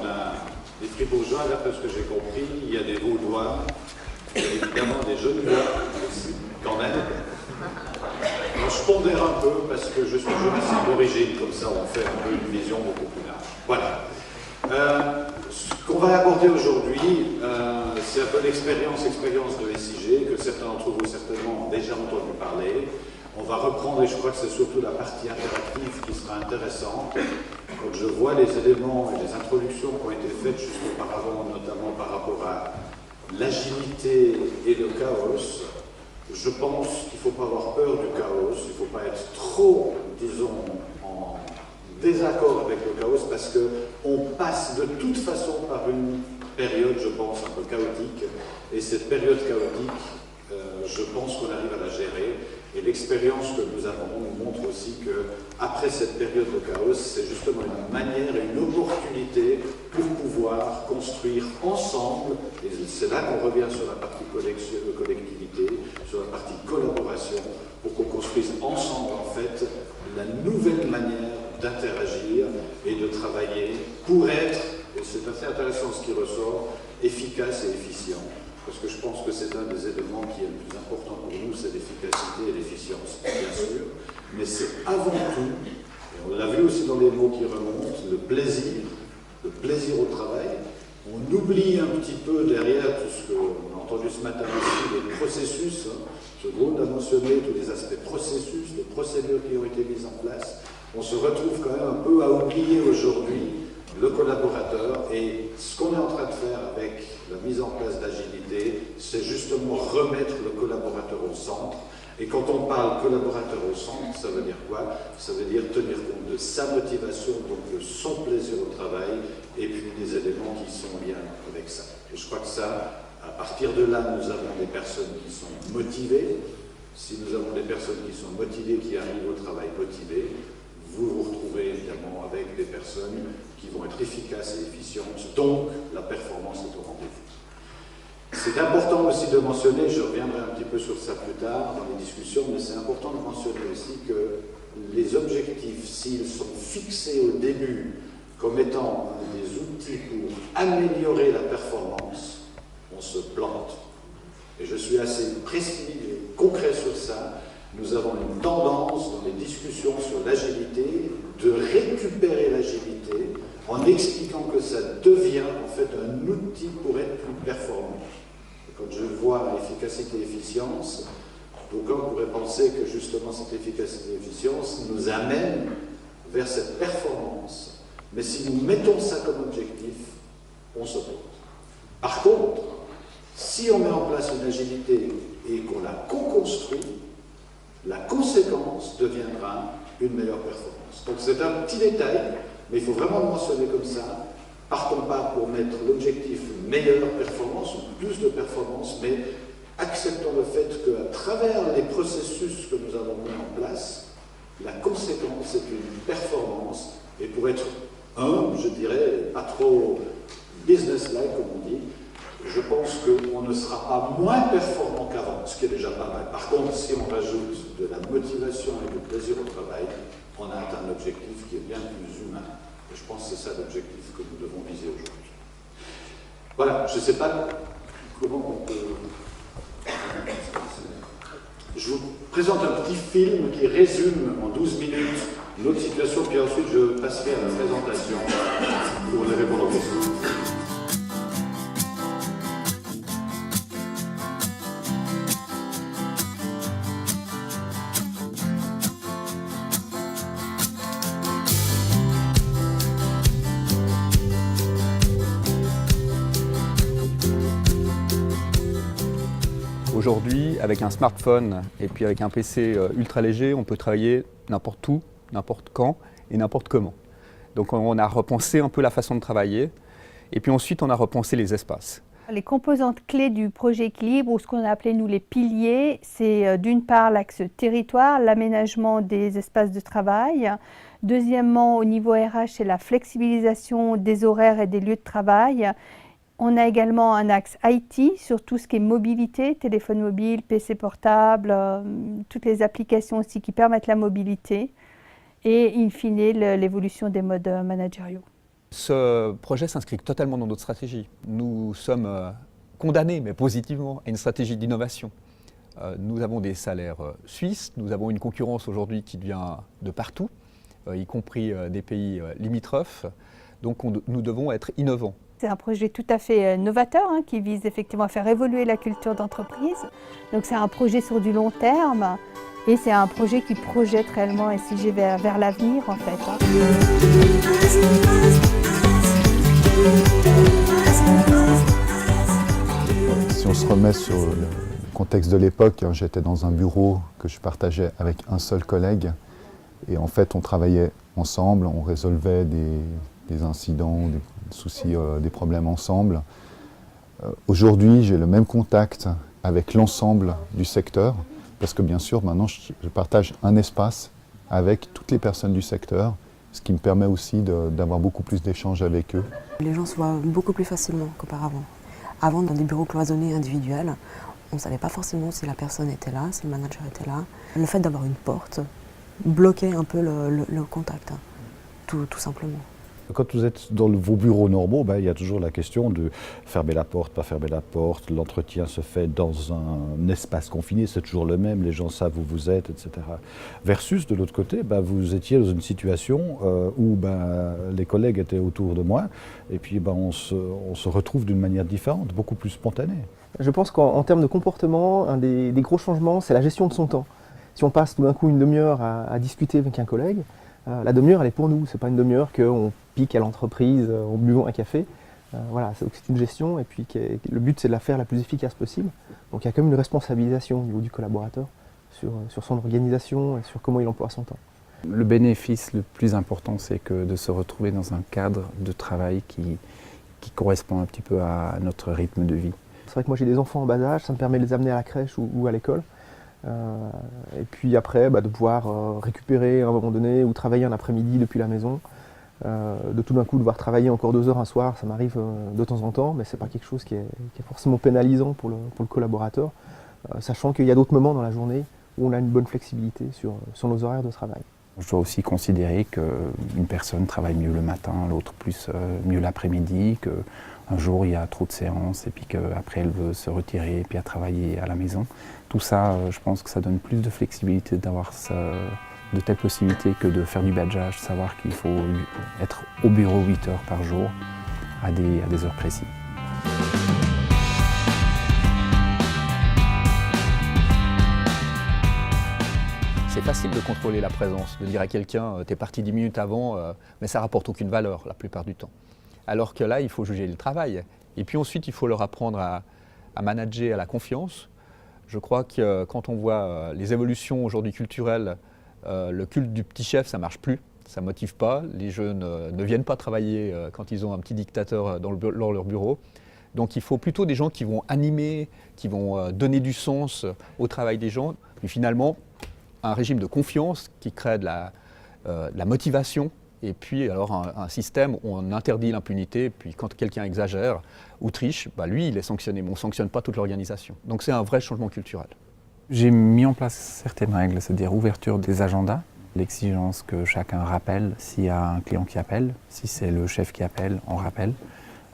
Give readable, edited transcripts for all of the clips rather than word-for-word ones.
a des Fribourgeois, d'après ce que j'ai compris, il y a des Vaudois, il y a évidemment des Genevois aussi, quand même. Alors, je pondère un peu parce que je suis jurassien d'origine, comme ça on fait un peu une vision beaucoup plus large. Voilà. Ce qu'on va aborder aujourd'hui, c'est un peu l'expérience de SIG, que certains d'entre vous certainement ont déjà entendu parler. On va reprendre, et je crois que c'est surtout la partie interactive qui sera intéressante. Quand je vois les éléments et les introductions qui ont été faites juste auparavant, notamment par rapport à l'agilité et le chaos, je pense qu'il ne faut pas avoir peur du chaos, il ne faut pas être trop, disons, en désaccord avec le chaos, parce qu'on passe de toute façon par une période, je pense, un peu chaotique, et cette période chaotique, je pense qu'on arrive à la gérer, et l'expérience que nous avons nous montre aussi qu'après cette période de chaos, c'est justement une manière et une opportunité pour pouvoir construire ensemble, et c'est là qu'on revient sur la partie collectivité, sur la partie collaboration, pour qu'on construise ensemble en fait la nouvelle manière d'interagir et de travailler pour être, et c'est assez intéressant ce qui ressort, efficace et efficient. Parce que je pense que c'est un des éléments qui est le plus important pour nous, c'est l'efficacité et l'efficience, bien sûr. Mais c'est avant tout, et on l'a vu aussi dans les mots qui remontent, le plaisir au travail. On oublie un petit peu derrière tout ce qu'on a entendu ce matin aussi, les processus. Ce groupe a mentionné tous les aspects processus, les procédures qui ont été mises en place. On se retrouve quand même un peu à oublier aujourd'hui le collaborateur, et ce qu'on est en train de faire avec la mise en place d'agilité, c'est justement remettre le collaborateur au centre. Et quand on parle collaborateur au centre, ça veut dire quoi? Ça veut dire tenir compte de sa motivation, donc de son plaisir au travail, et puis des éléments qui sont liés avec ça. Et je crois que ça, à partir de là, nous avons des personnes qui sont motivées. Si nous avons des personnes qui sont motivées, qui arrivent au travail motivées, vous vous retrouvez évidemment avec des personnes qui vont être efficaces et efficientes, donc la performance est au rendez-vous. C'est important aussi de mentionner, je reviendrai un petit peu sur ça plus tard dans les discussions, mais c'est important de mentionner aussi que les objectifs, s'ils sont fixés au début comme étant des outils pour améliorer la performance, on se plante. Et je suis assez précis et concret sur ça. Nous avons une tendance dans les discussions sur l'agilité de récupérer l'agilité en expliquant que ça devient en fait un outil pour être plus performant. Et quand je vois efficacité et efficience, d'aucuns pourraient penser que justement cette efficacité et efficience nous amène vers cette performance. Mais si nous mettons ça comme objectif, on se plante. Par contre, si on met en place une agilité et qu'on la co-construit, la conséquence deviendra une meilleure performance. Donc c'est un petit détail, mais il faut vraiment le mentionner comme ça. Partons pas pour mettre l'objectif une meilleure performance ou plus de performance, mais acceptons le fait qu'à travers les processus que nous avons mis en place, la conséquence est une performance. Et pour être je dirais, pas trop business-like comme on dit, je pense qu'on ne sera pas moins performant qu'avant, ce qui est déjà pas mal. Par contre, si on rajoute de la motivation et du plaisir au travail, on a atteint un objectif qui est bien plus humain. Et je pense que c'est ça l'objectif que nous devons viser aujourd'hui. Voilà, je ne sais pas comment on peut... Je vous présente un petit film qui résume en 12 minutes notre situation, puis ensuite je passerai à la présentation pour les répondre aux questions. Aujourd'hui, avec un smartphone et puis avec un PC ultra léger, on peut travailler n'importe où, n'importe quand et n'importe comment. Donc on a repensé un peu la façon de travailler et puis ensuite on a repensé les espaces. Les composantes clés du projet Équilibre, ou ce qu'on a appelé nous les piliers, c'est d'une part l'axe territoire, l'aménagement des espaces de travail. Deuxièmement, au niveau RH, c'est la flexibilisation des horaires et des lieux de travail. On a également un axe IT sur tout ce qui est mobilité, téléphone mobile, PC portable, toutes les applications aussi qui permettent la mobilité et in fine l'évolution des modes managériaux. Ce projet s'inscrit totalement dans notre stratégie. Nous sommes condamnés, mais positivement, à une stratégie d'innovation. Nous avons des salaires suisses, nous avons une concurrence aujourd'hui qui vient de partout, y compris des pays limitrophes, donc nous devons être innovants. C'est un projet tout à fait novateur qui vise effectivement à faire évoluer la culture d'entreprise. Donc c'est un projet sur du long terme et c'est un projet qui projette réellement SIG vers l'avenir en fait. Si on se remet sur le contexte de l'époque, j'étais dans un bureau que je partageais avec un seul collègue et en fait on travaillait ensemble, on résolvait des incidents, des soucis, des problèmes ensemble. Aujourd'hui, j'ai le même contact avec l'ensemble du secteur parce que bien sûr, maintenant, je partage un espace avec toutes les personnes du secteur, ce qui me permet aussi d'avoir beaucoup plus d'échanges avec eux. Les gens se voient beaucoup plus facilement qu'auparavant. Avant, dans des bureaux cloisonnés individuels, on ne savait pas forcément si la personne était là, si le manager était là. Le fait d'avoir une porte bloquait un peu le contact, tout simplement. Quand vous êtes dans vos bureaux normaux, il y a toujours la question de fermer la porte, pas fermer la porte. L'entretien se fait dans un espace confiné, c'est toujours le même, les gens savent où vous êtes, etc. Versus, de l'autre côté, vous étiez dans une situation où les collègues étaient autour de moi et puis on se retrouve d'une manière différente, beaucoup plus spontanée. Je pense qu'en termes de comportement, un des gros changements, c'est la gestion de son temps. Si on passe tout d'un coup une demi-heure à discuter avec un collègue, la demi-heure, elle est pour nous. C'est pas une demi-heure qu'on pique à l'entreprise en buvant un café. Voilà, c'est une gestion et puis le but, c'est de la faire la plus efficace possible. Donc il y a quand même une responsabilisation au niveau du collaborateur sur son organisation et sur comment il emploie son temps. Le bénéfice le plus important, c'est que de se retrouver dans un cadre de travail qui correspond un petit peu à notre rythme de vie. C'est vrai que moi j'ai des enfants en bas âge, ça me permet de les amener à la crèche ou à l'école. Et puis après, de pouvoir récupérer à un moment donné ou travailler un après-midi depuis la maison. De tout d'un coup devoir travailler encore 2 heures un soir, ça m'arrive de temps en temps, mais c'est pas quelque chose qui est forcément pénalisant pour le collaborateur, sachant qu'il y a d'autres moments dans la journée où on a une bonne flexibilité sur nos horaires de travail. Je dois aussi considérer qu'une personne travaille mieux le matin, l'autre mieux l'après-midi, qu'un jour il y a trop de séances et puis qu'après elle veut se retirer et puis à travailler à la maison. Tout ça, je pense que ça donne plus de flexibilité d'avoir de telles possibilités que de faire du badgeage, savoir qu'il faut être au bureau 8 heures par jour à des heures précises. C'est facile de contrôler la présence, de dire à quelqu'un « t'es parti 10 minutes avant mais ça rapporte aucune valeur la plupart du temps ». Alors que là, il faut juger le travail. Et puis ensuite, il faut leur apprendre à manager à la confiance. Je crois que quand on voit les évolutions aujourd'hui culturelles, le culte du petit chef, ça ne marche plus, ça ne motive pas. Les jeunes ne viennent pas travailler quand ils ont un petit dictateur dans leur bureau. Donc il faut plutôt des gens qui vont animer, qui vont donner du sens au travail des gens. Puis finalement, un régime de confiance qui crée de la motivation. Et puis alors un système où on interdit l'impunité, puis quand quelqu'un exagère ou triche, lui il est sanctionné, mais on ne sanctionne pas toute l'organisation. Donc c'est un vrai changement culturel. J'ai mis en place certaines règles, c'est-à-dire ouverture des agendas, l'exigence que chacun rappelle s'il y a un client qui appelle, si c'est le chef qui appelle, on rappelle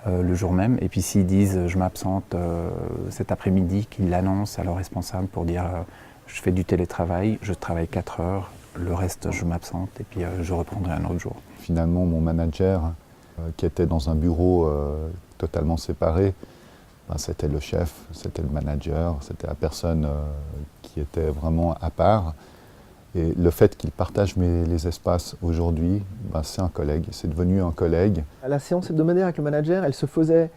le jour même. Et puis s'ils disent je m'absente cet après-midi, qu'ils l'annoncent à leur responsable pour dire je fais du télétravail, je travaille 4 heures, le reste je m'absente et puis je reprendrai un autre jour. Finalement, mon manager, qui était dans un bureau totalement séparé, c'était le chef, c'était le manager, c'était la personne qui était vraiment à part. Et le fait qu'il partage les espaces aujourd'hui, c'est un collègue, c'est devenu un collègue. La séance hebdomadaire avec le manager, elle se faisait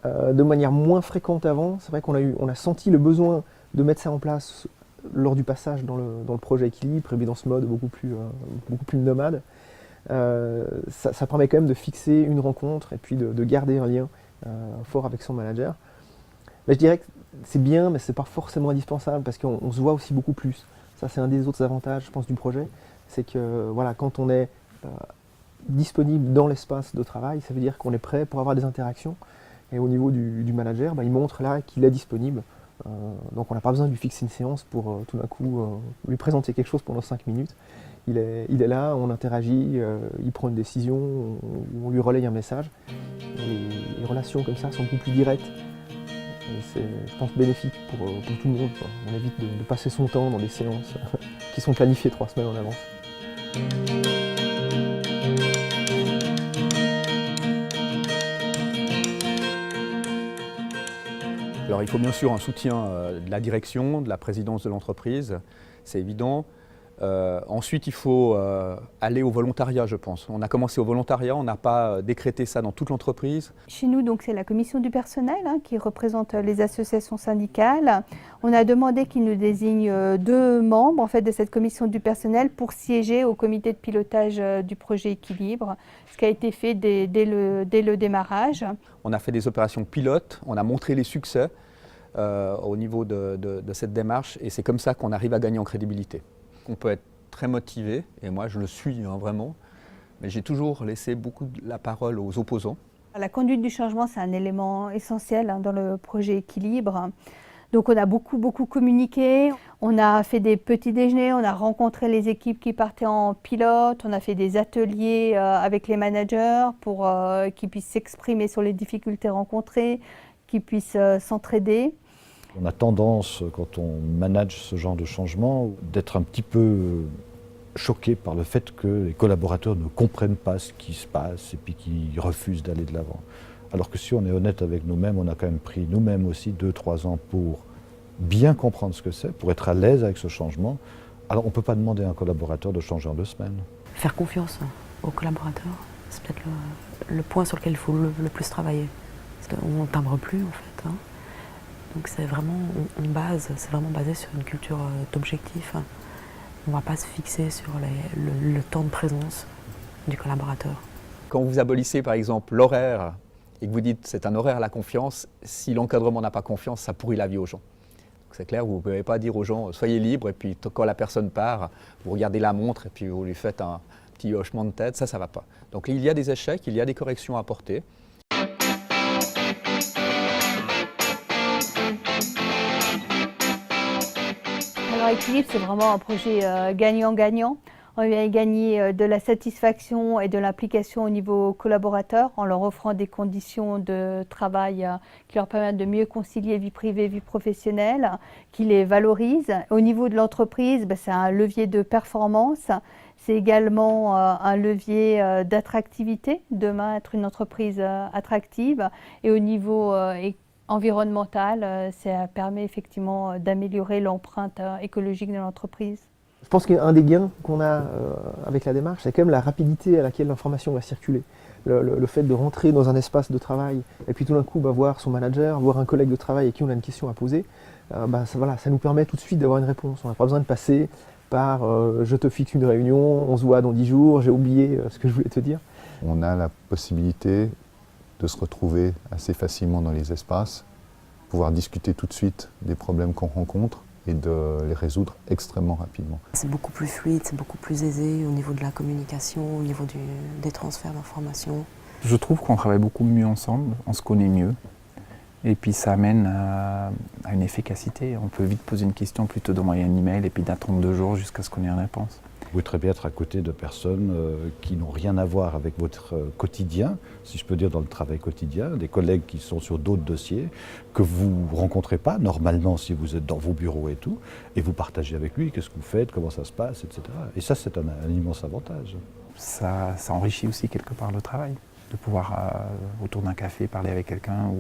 de manière moins fréquente avant. C'est vrai qu'on a senti le besoin de mettre ça en place lors du passage dans le projet Équilibre, et dans ce mode beaucoup plus nomade. Ça permet quand même de fixer une rencontre et puis de garder un lien fort avec son manager. Mais je dirais que c'est bien, mais ce n'est pas forcément indispensable parce qu'on se voit aussi beaucoup plus. Ça, c'est un des autres avantages, je pense, du projet. C'est que quand on est disponible dans l'espace de travail, ça veut dire qu'on est prêt pour avoir des interactions. Et au niveau du manager, il montre là qu'il est disponible Donc on n'a pas besoin de lui fixer une séance pour tout d'un coup lui présenter quelque chose pendant 5 minutes. Il est là, on interagit, il prend une décision, on lui relaye un message. Les relations comme ça sont beaucoup plus directes. C'est, je pense, bénéfique pour tout le monde, quoi. On évite de passer son temps dans des séances qui sont planifiées 3 semaines en avance. Alors il faut bien sûr un soutien de la direction, de la présidence de l'entreprise, c'est évident. Ensuite, il faut aller au volontariat, je pense. On a commencé au volontariat, on n'a pas décrété ça dans toute l'entreprise. Chez nous, donc, c'est la commission du personnel qui représente les associations syndicales. On a demandé qu'ils nous désignent 2 membres en fait, de cette commission du personnel pour siéger au comité de pilotage du projet Équilibre, ce qui a été fait dès le démarrage. On a fait des opérations pilotes, on a montré les succès au niveau de cette démarche et c'est comme ça qu'on arrive à gagner en crédibilité. On peut être très motivé, et moi je le suis vraiment, mais j'ai toujours laissé beaucoup la parole aux opposants. La conduite du changement, c'est un élément essentiel dans le projet Équilibre. Donc on a beaucoup communiqué, on a fait des petits déjeuners, on a rencontré les équipes qui partaient en pilote, on a fait des ateliers avec les managers pour qu'ils puissent s'exprimer sur les difficultés rencontrées, qu'ils puissent s'entraider. On a tendance, quand on manage ce genre de changement, d'être un petit peu choqué par le fait que les collaborateurs ne comprennent pas ce qui se passe et puis qu'ils refusent d'aller de l'avant. Alors que si on est honnête avec nous-mêmes, on a quand même pris nous-mêmes aussi 2-3 ans pour bien comprendre ce que c'est, pour être à l'aise avec ce changement. Alors on ne peut pas demander à un collaborateur de changer en 2 semaines. Faire confiance aux collaborateurs, c'est peut-être le point sur lequel il faut le plus travailler. Parce qu'on ne timbre plus en fait. Donc c'est vraiment, c'est vraiment basé sur une culture d'objectif. On ne va pas se fixer sur le temps de présence du collaborateur. Quand vous abolissez par exemple l'horaire et que vous dites c'est un horaire à la confiance, si l'encadrement n'a pas confiance, ça pourrit la vie aux gens. C'est clair, vous ne pouvez pas dire aux gens soyez libres et puis quand la personne part, vous regardez la montre et puis vous lui faites un petit hochement de tête, ça ne va pas. Donc il y a des échecs, il y a des corrections à apporter. Alors Équilibre, c'est vraiment un projet gagnant-gagnant. On vient gagner de la satisfaction et de l'implication au niveau collaborateur en leur offrant des conditions de travail qui leur permettent de mieux concilier vie privée, vie professionnelle, qui les valorisent. Au niveau de l'entreprise, c'est un levier de performance. C'est également un levier d'attractivité, demain être une entreprise attractive. Et au niveau environnemental, ça permet effectivement d'améliorer l'empreinte écologique de l'entreprise. Je pense qu'un des gains qu'on a avec la démarche, c'est quand même la rapidité à laquelle l'information va circuler. Le fait de rentrer dans un espace de travail et puis tout d'un coup voir son manager, voir un collègue de travail à qui on a une question à poser, ça nous permet tout de suite d'avoir une réponse. On n'a pas besoin de passer par je te fixe une réunion, on se voit dans 10 jours, j'ai oublié ce que je voulais te dire. On a la possibilité de se retrouver assez facilement dans les espaces, pouvoir discuter tout de suite des problèmes qu'on rencontre et de les résoudre extrêmement rapidement. C'est beaucoup plus fluide, c'est beaucoup plus aisé au niveau de la communication, au niveau des transferts d'informations. Je trouve qu'on travaille beaucoup mieux ensemble, on se connaît mieux. Et puis ça amène à une efficacité. On peut vite poser une question plutôt d'envoyer un email et puis d'attendre 2 jours jusqu'à ce qu'on ait une réponse. Vous pouvez très bien être à côté de personnes qui n'ont rien à voir avec votre quotidien, si je peux dire dans le travail quotidien, des collègues qui sont sur d'autres dossiers, que vous ne rencontrez pas normalement si vous êtes dans vos bureaux et tout, et vous partagez avec lui qu'est-ce que vous faites, comment ça se passe, etc. Et ça, c'est un immense avantage. Ça enrichit aussi quelque part le travail, de pouvoir autour d'un café parler avec quelqu'un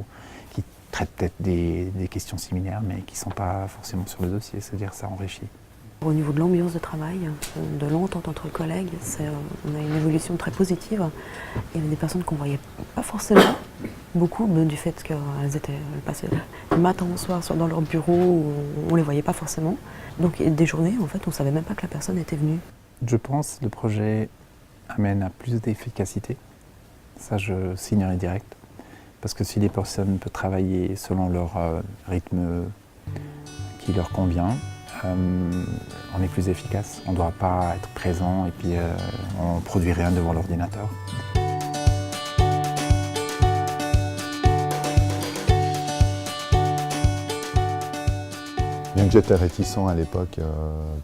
qui traite peut-être des questions similaires, mais qui ne sont pas forcément sur le dossier, c'est-à-dire ça enrichit. Au niveau de l'ambiance de travail, de l'entente entre collègues, on a une évolution très positive. Il y avait des personnes qu'on ne voyait pas forcément beaucoup, du fait qu'elles passaient le matin au soir dans leur bureau, où on ne les voyait pas forcément. Donc des journées, en fait, on ne savait même pas que la personne était venue. Je pense que le projet amène à plus d'efficacité. Ça, je signerai direct. Parce que si les personnes peuvent travailler selon leur rythme qui leur convient, on est plus efficace. On ne doit pas être présent et puis on ne produit rien devant l'ordinateur. que j'étais réticent à l'époque,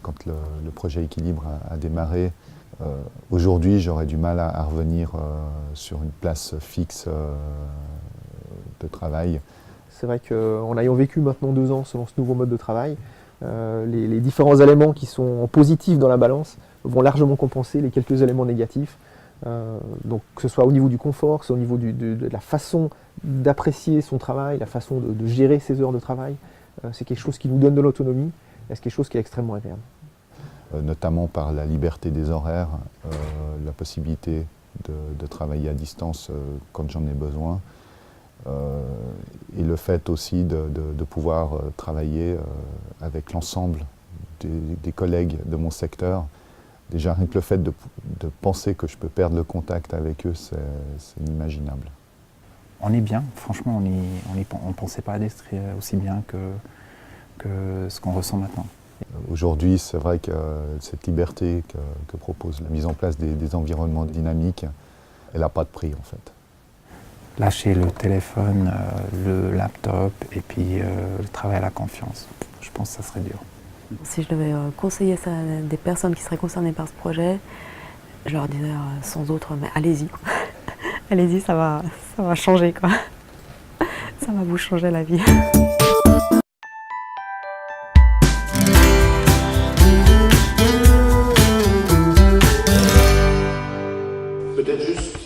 quand le projet Équilibre a démarré. Aujourd'hui, j'aurais du mal à revenir sur une place fixe de travail. C'est vrai qu'en ayant vécu maintenant 2 ans selon ce nouveau mode de travail, les différents éléments qui sont positifs dans la balance vont largement compenser les quelques éléments négatifs. Donc que ce soit au niveau du confort, que ce soit au niveau de la façon d'apprécier son travail, la façon de gérer ses heures de travail, c'est quelque chose qui nous donne de l'autonomie et c'est quelque chose qui est extrêmement agréable. Notamment par la liberté des horaires, la possibilité de travailler à distance quand j'en ai besoin, et le fait aussi de pouvoir travailler avec l'ensemble des collègues de mon secteur. Déjà, rien que le fait de penser que je peux perdre le contact avec eux, c'est inimaginable. On est bien, franchement, on ne pensait pas d'être aussi bien que ce qu'on ressent maintenant. Aujourd'hui, c'est vrai que cette liberté que propose la mise en place des environnements dynamiques, elle n'a pas de prix en fait. Lâcher le téléphone, le laptop et puis le travail à la confiance. Je pense que ça serait dur. Si je devais conseiller ça à des personnes qui seraient concernées par ce projet, je leur dirais sans autre, mais allez-y. Allez-y, ça va changer quoi. Ça va vous changer la vie. Peut-être juste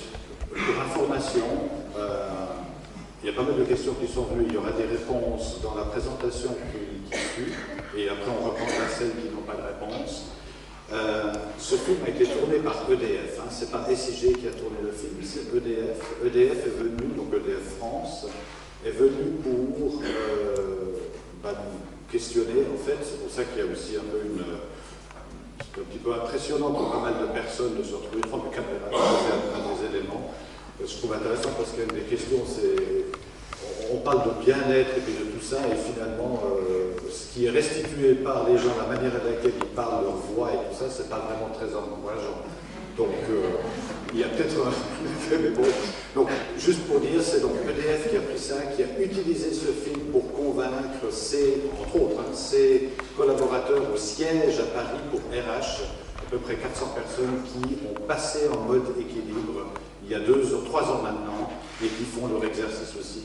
pour information, il y a pas mal de questions qui sont venues, il y aura des réponses dans la présentation qui suit, et après on reprendra celles qui n'ont pas de réponse. Ce film a été tourné par EDF, hein. C'est pas SIG qui a tourné le film, c'est EDF. EDF est venu, donc EDF France, est venu pour nous questionner en fait, c'est pour ça qu'il y a aussi un peu c'est un petit peu impressionnant pour pas mal de personnes de se retrouver devant la caméra, c'est un des éléments. Je trouve intéressant parce qu'il y a des questions, on parle de bien-être et puis de tout ça, et finalement, ce qui est restitué par les gens, la manière avec laquelle ils parlent, leur voix et tout ça, c'est pas vraiment très encourageant. Donc, il y a peut-être un effet, mais bon. Donc, juste pour dire, c'est donc EDF qui a pris ça, qui a utilisé ce film pour convaincre entre autres, ses collaborateurs au siège à Paris pour RH, à peu près 400 personnes qui ont passé en mode équilibre il y a 3 ans maintenant, et qui font leur exercice aussi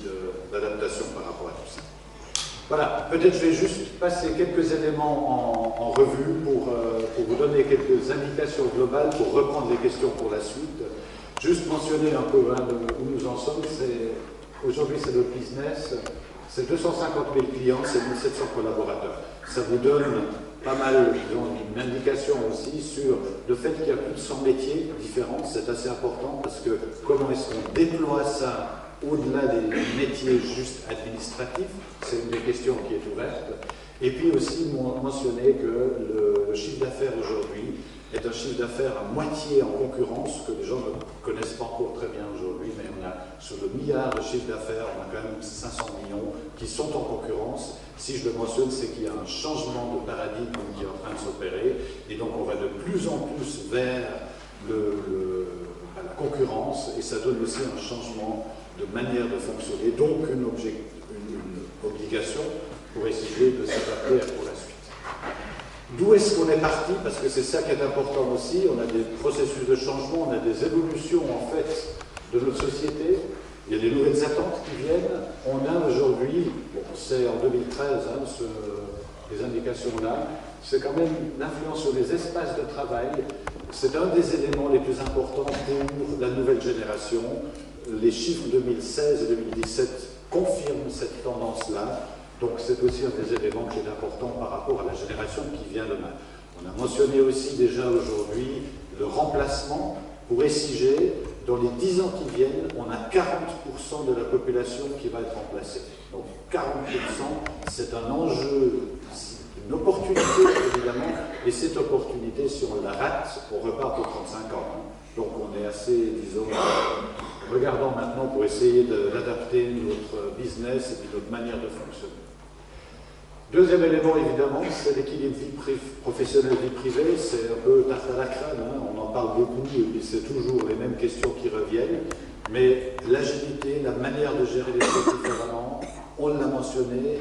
d'adaptation par rapport à tout ça. Voilà, peut-être je vais juste passer quelques éléments en revue pour vous donner quelques indications globales, pour reprendre les questions pour la suite. Juste mentionner un peu où nous en sommes. Aujourd'hui, c'est notre business, c'est 250 000 clients, c'est 1700 collaborateurs. Ça vous donne pas mal, disons, une indication aussi sur le fait qu'il y a plus de 100 métiers différents. C'est assez important parce que comment est-ce qu'on déploie ça au-delà des métiers juste administratifs, c'est une des questions qui est ouverte. Et puis aussi mentionner que le chiffre d'affaires aujourd'hui est un chiffre d'affaires à moitié en concurrence, que les gens ne connaissent pas encore très bien aujourd'hui, mais on a sur le milliard de chiffre d'affaires, on a quand même 500 millions qui sont en concurrence. Si je le mentionne, c'est qu'il y a un changement de paradigme qui est en train de s'opérer, et donc on va de plus en plus vers la concurrence, et ça donne aussi un changement de manière de fonctionner, donc une obligation pour essayer de s'adapter pour la suite. D'où est-ce qu'on est parti? Parce que c'est ça qui est important aussi, on a des processus de changement, on a des évolutions en fait de notre société, il y a des nouvelles attentes qui viennent. On a aujourd'hui, c'est en 2013, les indications là, c'est quand même l'influence sur les espaces de travail, c'est un des éléments les plus importants pour la nouvelle génération. Les chiffres 2016 et 2017 confirment cette tendance-là, donc c'est aussi un des éléments qui est important par rapport à la génération qui vient demain. On a mentionné aussi déjà aujourd'hui le remplacement pour SIG. Dans les 10 ans qui viennent, on a 40% de la population qui va être remplacée. Donc 40%, c'est un enjeu, une opportunité évidemment, et cette opportunité, si on la rate, on repart pour 35 ans. Donc on est assez, disons, regardant maintenant pour essayer d'adapter notre business et puis notre manière de fonctionner. Deuxième élément, évidemment, c'est l'équilibre vie professionnelle, vie privée. C'est un peu tarte à la crème, hein. On en parle beaucoup et puis c'est toujours les mêmes questions qui reviennent. Mais l'agilité, la manière de gérer les choses différemment, on l'a mentionné,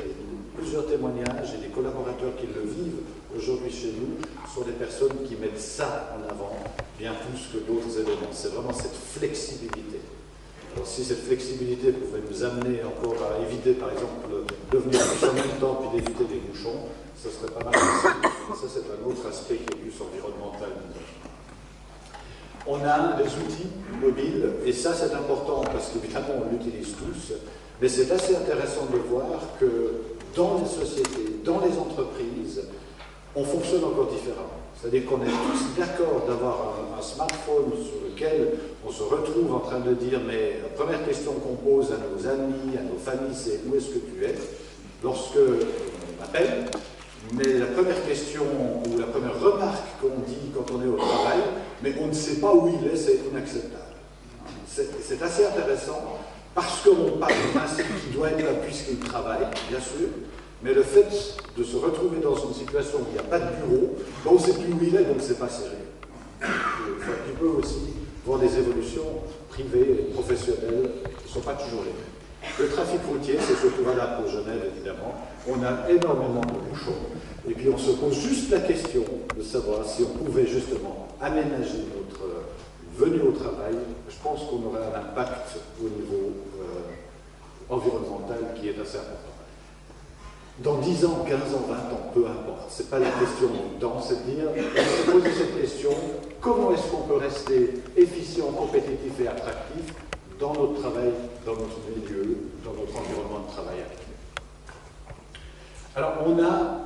plusieurs témoignages et des collaborateurs qui le vivent aujourd'hui chez nous sont des personnes qui mettent ça en avant bien plus que d'autres éléments. C'est vraiment cette flexibilité. Alors si cette flexibilité pouvait nous amener encore à éviter par exemple de venir en même temps puis d'éviter des bouchons, ça serait pas mal aussi. Ça c'est un autre aspect qui est plus environnemental. On a des outils mobiles, et ça c'est important parce qu'évidemment on l'utilise tous, mais c'est assez intéressant de voir que dans les sociétés, dans les entreprises, on fonctionne encore différemment. C'est-à-dire qu'on est tous d'accord d'avoir un smartphone sur lequel on se retrouve en train de dire mais la première question qu'on pose à nos amis, à nos familles, c'est où est-ce que tu es lorsque on appelle. Mais la première question ou la première remarque qu'on dit quand on est au travail, mais on ne sait pas où il est, c'est inacceptable. C'est assez intéressant parce qu'on parle du principe qui doit être là puisqu'il travaille, bien sûr, mais le fait de se retrouver dans une situation où il n'y a pas de bureau, on ne sait plus où il est, donc c'est pas sérieux. Il faut un petit peu aussi voir des évolutions privées et professionnelles qui ne sont pas toujours les mêmes. Le trafic routier, c'est surtout valable pour Genève, évidemment. On a énormément de bouchons. Et puis on se pose juste la question de savoir si on pouvait justement aménager notre venue au travail. Je pense qu'on aurait un impact au niveau environnemental qui est assez important. Dans 10 ans, 15 ans, 20 ans, peu importe. Ce n'est pas la question du temps, c'est de dire, on se pose cette question, comment est-ce qu'on peut rester efficient, compétitif et attractif dans notre travail, dans notre milieu, dans notre environnement de travail actuel. Alors, on a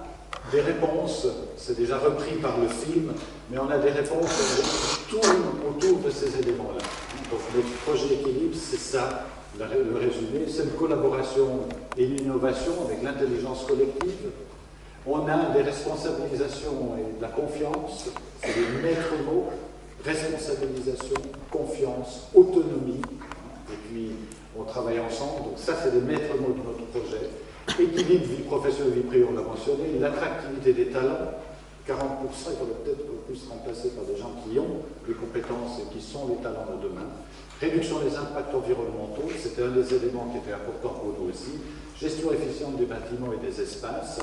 des réponses, c'est déjà repris par le film, mais on a des réponses qui tournent autour de ces éléments-là. Donc, notre projet Équilibre, c'est ça, le résumé, c'est une collaboration et l'innovation avec l'intelligence collective. On a des responsabilisations et de la confiance, c'est des maîtres mots, responsabilisation, confiance, autonomie, et puis on travaille ensemble, donc ça c'est des maîtres mots de notre projet. Équilibre, vie professionnelle, vie privée, on l'a mentionné, l'attractivité des talents, 40%, il faudrait peut-être qu'on puisse remplacer par des gens qui ont les compétences et qui sont les talents de demain. Réduction des impacts environnementaux, c'était un des éléments qui était important pour nous aussi. Gestion efficiente des bâtiments et des espaces.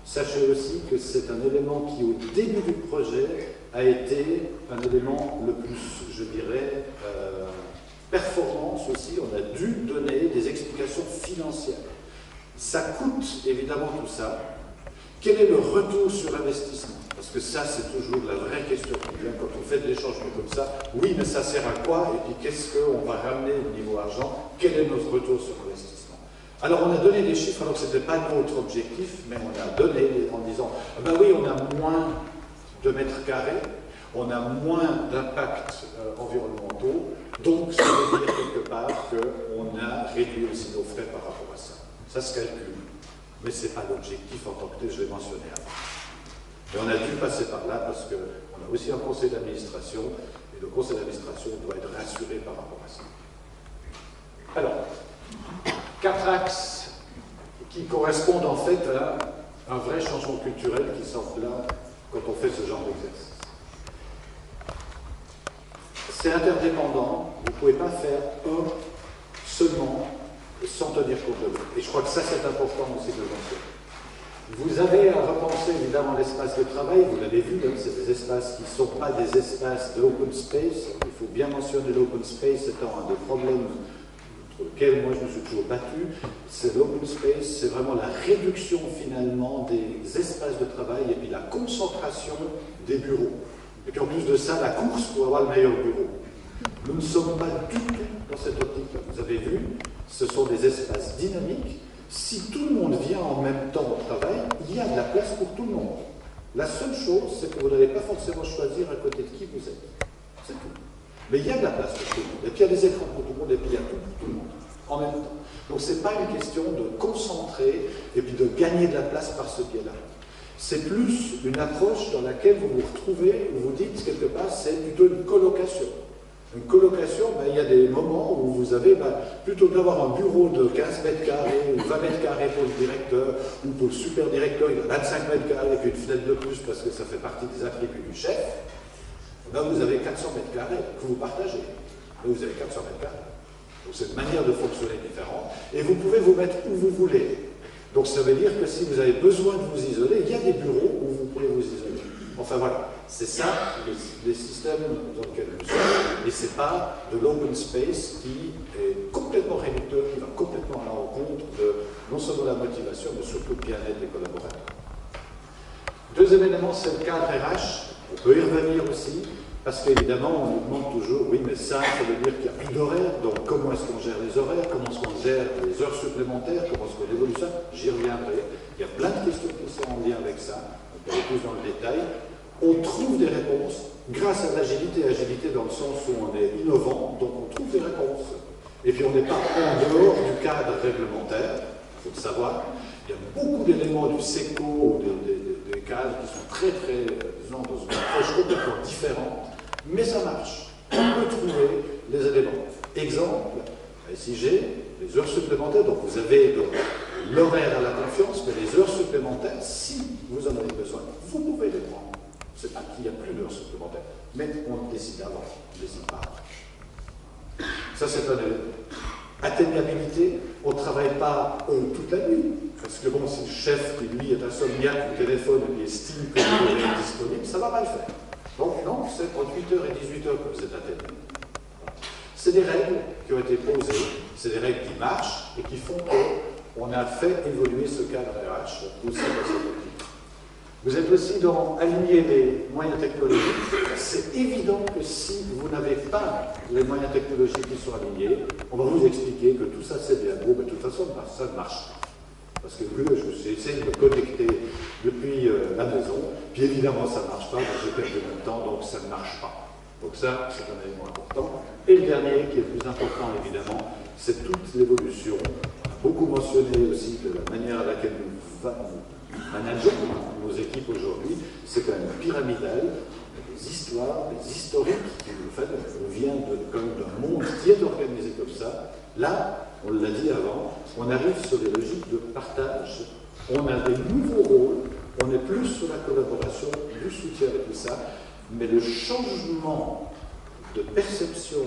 Sachez aussi que c'est un élément qui, au début du projet, a été un élément le plus, je dirais, performance aussi. On a dû donner des explications financières. Ça coûte évidemment tout ça. Quel est le retour sur investissement? Parce que ça, c'est toujours la vraie question qui vient quand on fait des changements comme ça. Oui, mais ça sert à quoi? Et puis qu'est-ce qu'on va ramener au niveau argent? Quel est notre retour sur investissement? Alors on a donné des chiffres, alors que ce n'était pas notre objectif, mais on a donné en disant, ben oui, on a moins de mètres carrés, on a moins d'impacts environnementaux, donc ça veut dire quelque part qu'on a réduit aussi nos frais par rapport à ça. Ça se calcule. Mais ce n'est pas l'objectif en tant que tel, je l'ai mentionné avant. Mais on a dû passer par là parce qu'on a aussi un conseil d'administration et le conseil d'administration doit être rassuré par rapport à ça. Alors, 4 axes qui correspondent en fait à un vrai changement culturel qui s'emploie quand on fait ce genre d'exercice. C'est interdépendant, vous ne pouvez pas faire un seulement sans tenir compte de l'autre. Et je crois que ça, c'est important aussi de le mentionner. Vous avez à repenser évidemment l'espace de travail, vous l'avez vu, hein, c'est des espaces qui ne sont pas des espaces d'open space. Il faut bien mentionner l'open space étant un des problèmes contre lesquels moi je me suis toujours battu. C'est l'open space, c'est vraiment la réduction finalement des espaces de travail et puis la concentration des bureaux. Et puis en plus de ça, la course pour avoir le meilleur bureau. Nous ne sommes pas du tout dans cette optique-là. Vous avez vu, ce sont des espaces dynamiques. Si tout le monde vient en même temps au travail, il y a de la place pour tout le monde. La seule chose, c'est que vous n'allez pas forcément choisir à côté de qui vous êtes. C'est tout. Mais il y a de la place pour tout le monde. Et puis il y a des écrans pour tout le monde, et puis il y a tout pour tout le monde, en même temps. Donc ce n'est pas une question de concentrer et puis de gagner de la place par ce biais-là. C'est plus une approche dans laquelle vous vous retrouvez, où vous dites quelque part, c'est plutôt une colocation. Une colocation, il y a des moments où vous avez, plutôt que d'avoir un bureau de 15 mètres carrés ou 20 mètres carrés pour le directeur ou pour le super directeur, il a 25 mètres carrés et puis une fenêtre de plus parce que ça fait partie des attributs du chef, vous avez 400 mètres carrés que vous partagez. Et vous avez 400 mètres carrés. Donc c'est une manière de fonctionner différente. Et vous pouvez vous mettre où vous voulez. Donc ça veut dire que si vous avez besoin de vous isoler, il y a des bureaux où vous pouvez vous isoler. Enfin voilà, c'est ça les systèmes dans lesquels nous sommes, mais ce n'est pas de l'open space qui est complètement réducteur, qui va complètement à la rencontre de non seulement la motivation, mais surtout le bien-être des collaborateurs. Deuxième élément, c'est le cadre RH. On peut y revenir aussi, parce qu'évidemment, on nous demande toujours, oui, mais ça veut dire qu'il n'y a plus d'horaire, donc comment est-ce qu'on gère les horaires, comment est-ce qu'on gère les heures supplémentaires, comment est-ce qu'on évolue ça, j'y reviendrai. Il y a plein de questions qui sont en lien avec ça, on peut aller plus dans le détail. On trouve des réponses grâce à l'agilité, agilité dans le sens où on est innovant, donc on trouve des réponses. Et puis on n'est pas en dehors du cadre réglementaire, il faut le savoir. Il y a beaucoup d'éléments du SECO, des cadres qui sont très, disons, dans une approche complètement différente, mais ça marche. On peut trouver les éléments. Exemple, à SIG, les heures supplémentaires, donc vous avez l'horaire à la confiance, mais les heures supplémentaires, si vous en avez besoin, vous pouvez les prendre. C'est pas qu'il n'y a plus d'heures supplémentaires, mais on décide avant, on ne décide pas après. Ça, c'est un élément. Atteignabilité, on ne travaille pas toute la nuit. Parce que bon, si le chef qui lui est insomniaque au téléphone et estime que vous devez être disponible, ça va mal faire. Donc non, c'est entre 8h et 18h que vous êtes atteignable. C'est des règles qui ont été posées, c'est des règles qui marchent et qui font qu'on a fait évoluer ce cadre RH aussi dans cette optique. Vous êtes aussi dans aligner les moyens technologiques. C'est évident que si vous n'avez pas les moyens technologiques qui sont alignés, on va vous expliquer que tout ça c'est bien beau, mais de toute façon ça ne marche pas. Parce que je suis essayé de me connecter depuis la maison, puis évidemment ça ne marche pas, j'ai perdu mon temps, donc ça ne marche pas. Donc ça, c'est un élément important. Et le dernier, qui est le plus important évidemment, c'est toute l'évolution. On a beaucoup mentionné aussi de la manière à laquelle nous manageons nos équipes aujourd'hui, c'est quand même pyramidal, des histoires, des historiques, qui en fait, on vient quand même d'un monde qui est organisé comme ça. Là, on l'a dit avant, on arrive sur des logiques de partage, on a des nouveaux rôles, on est plus sur la collaboration, du soutien et tout ça, mais le changement de perception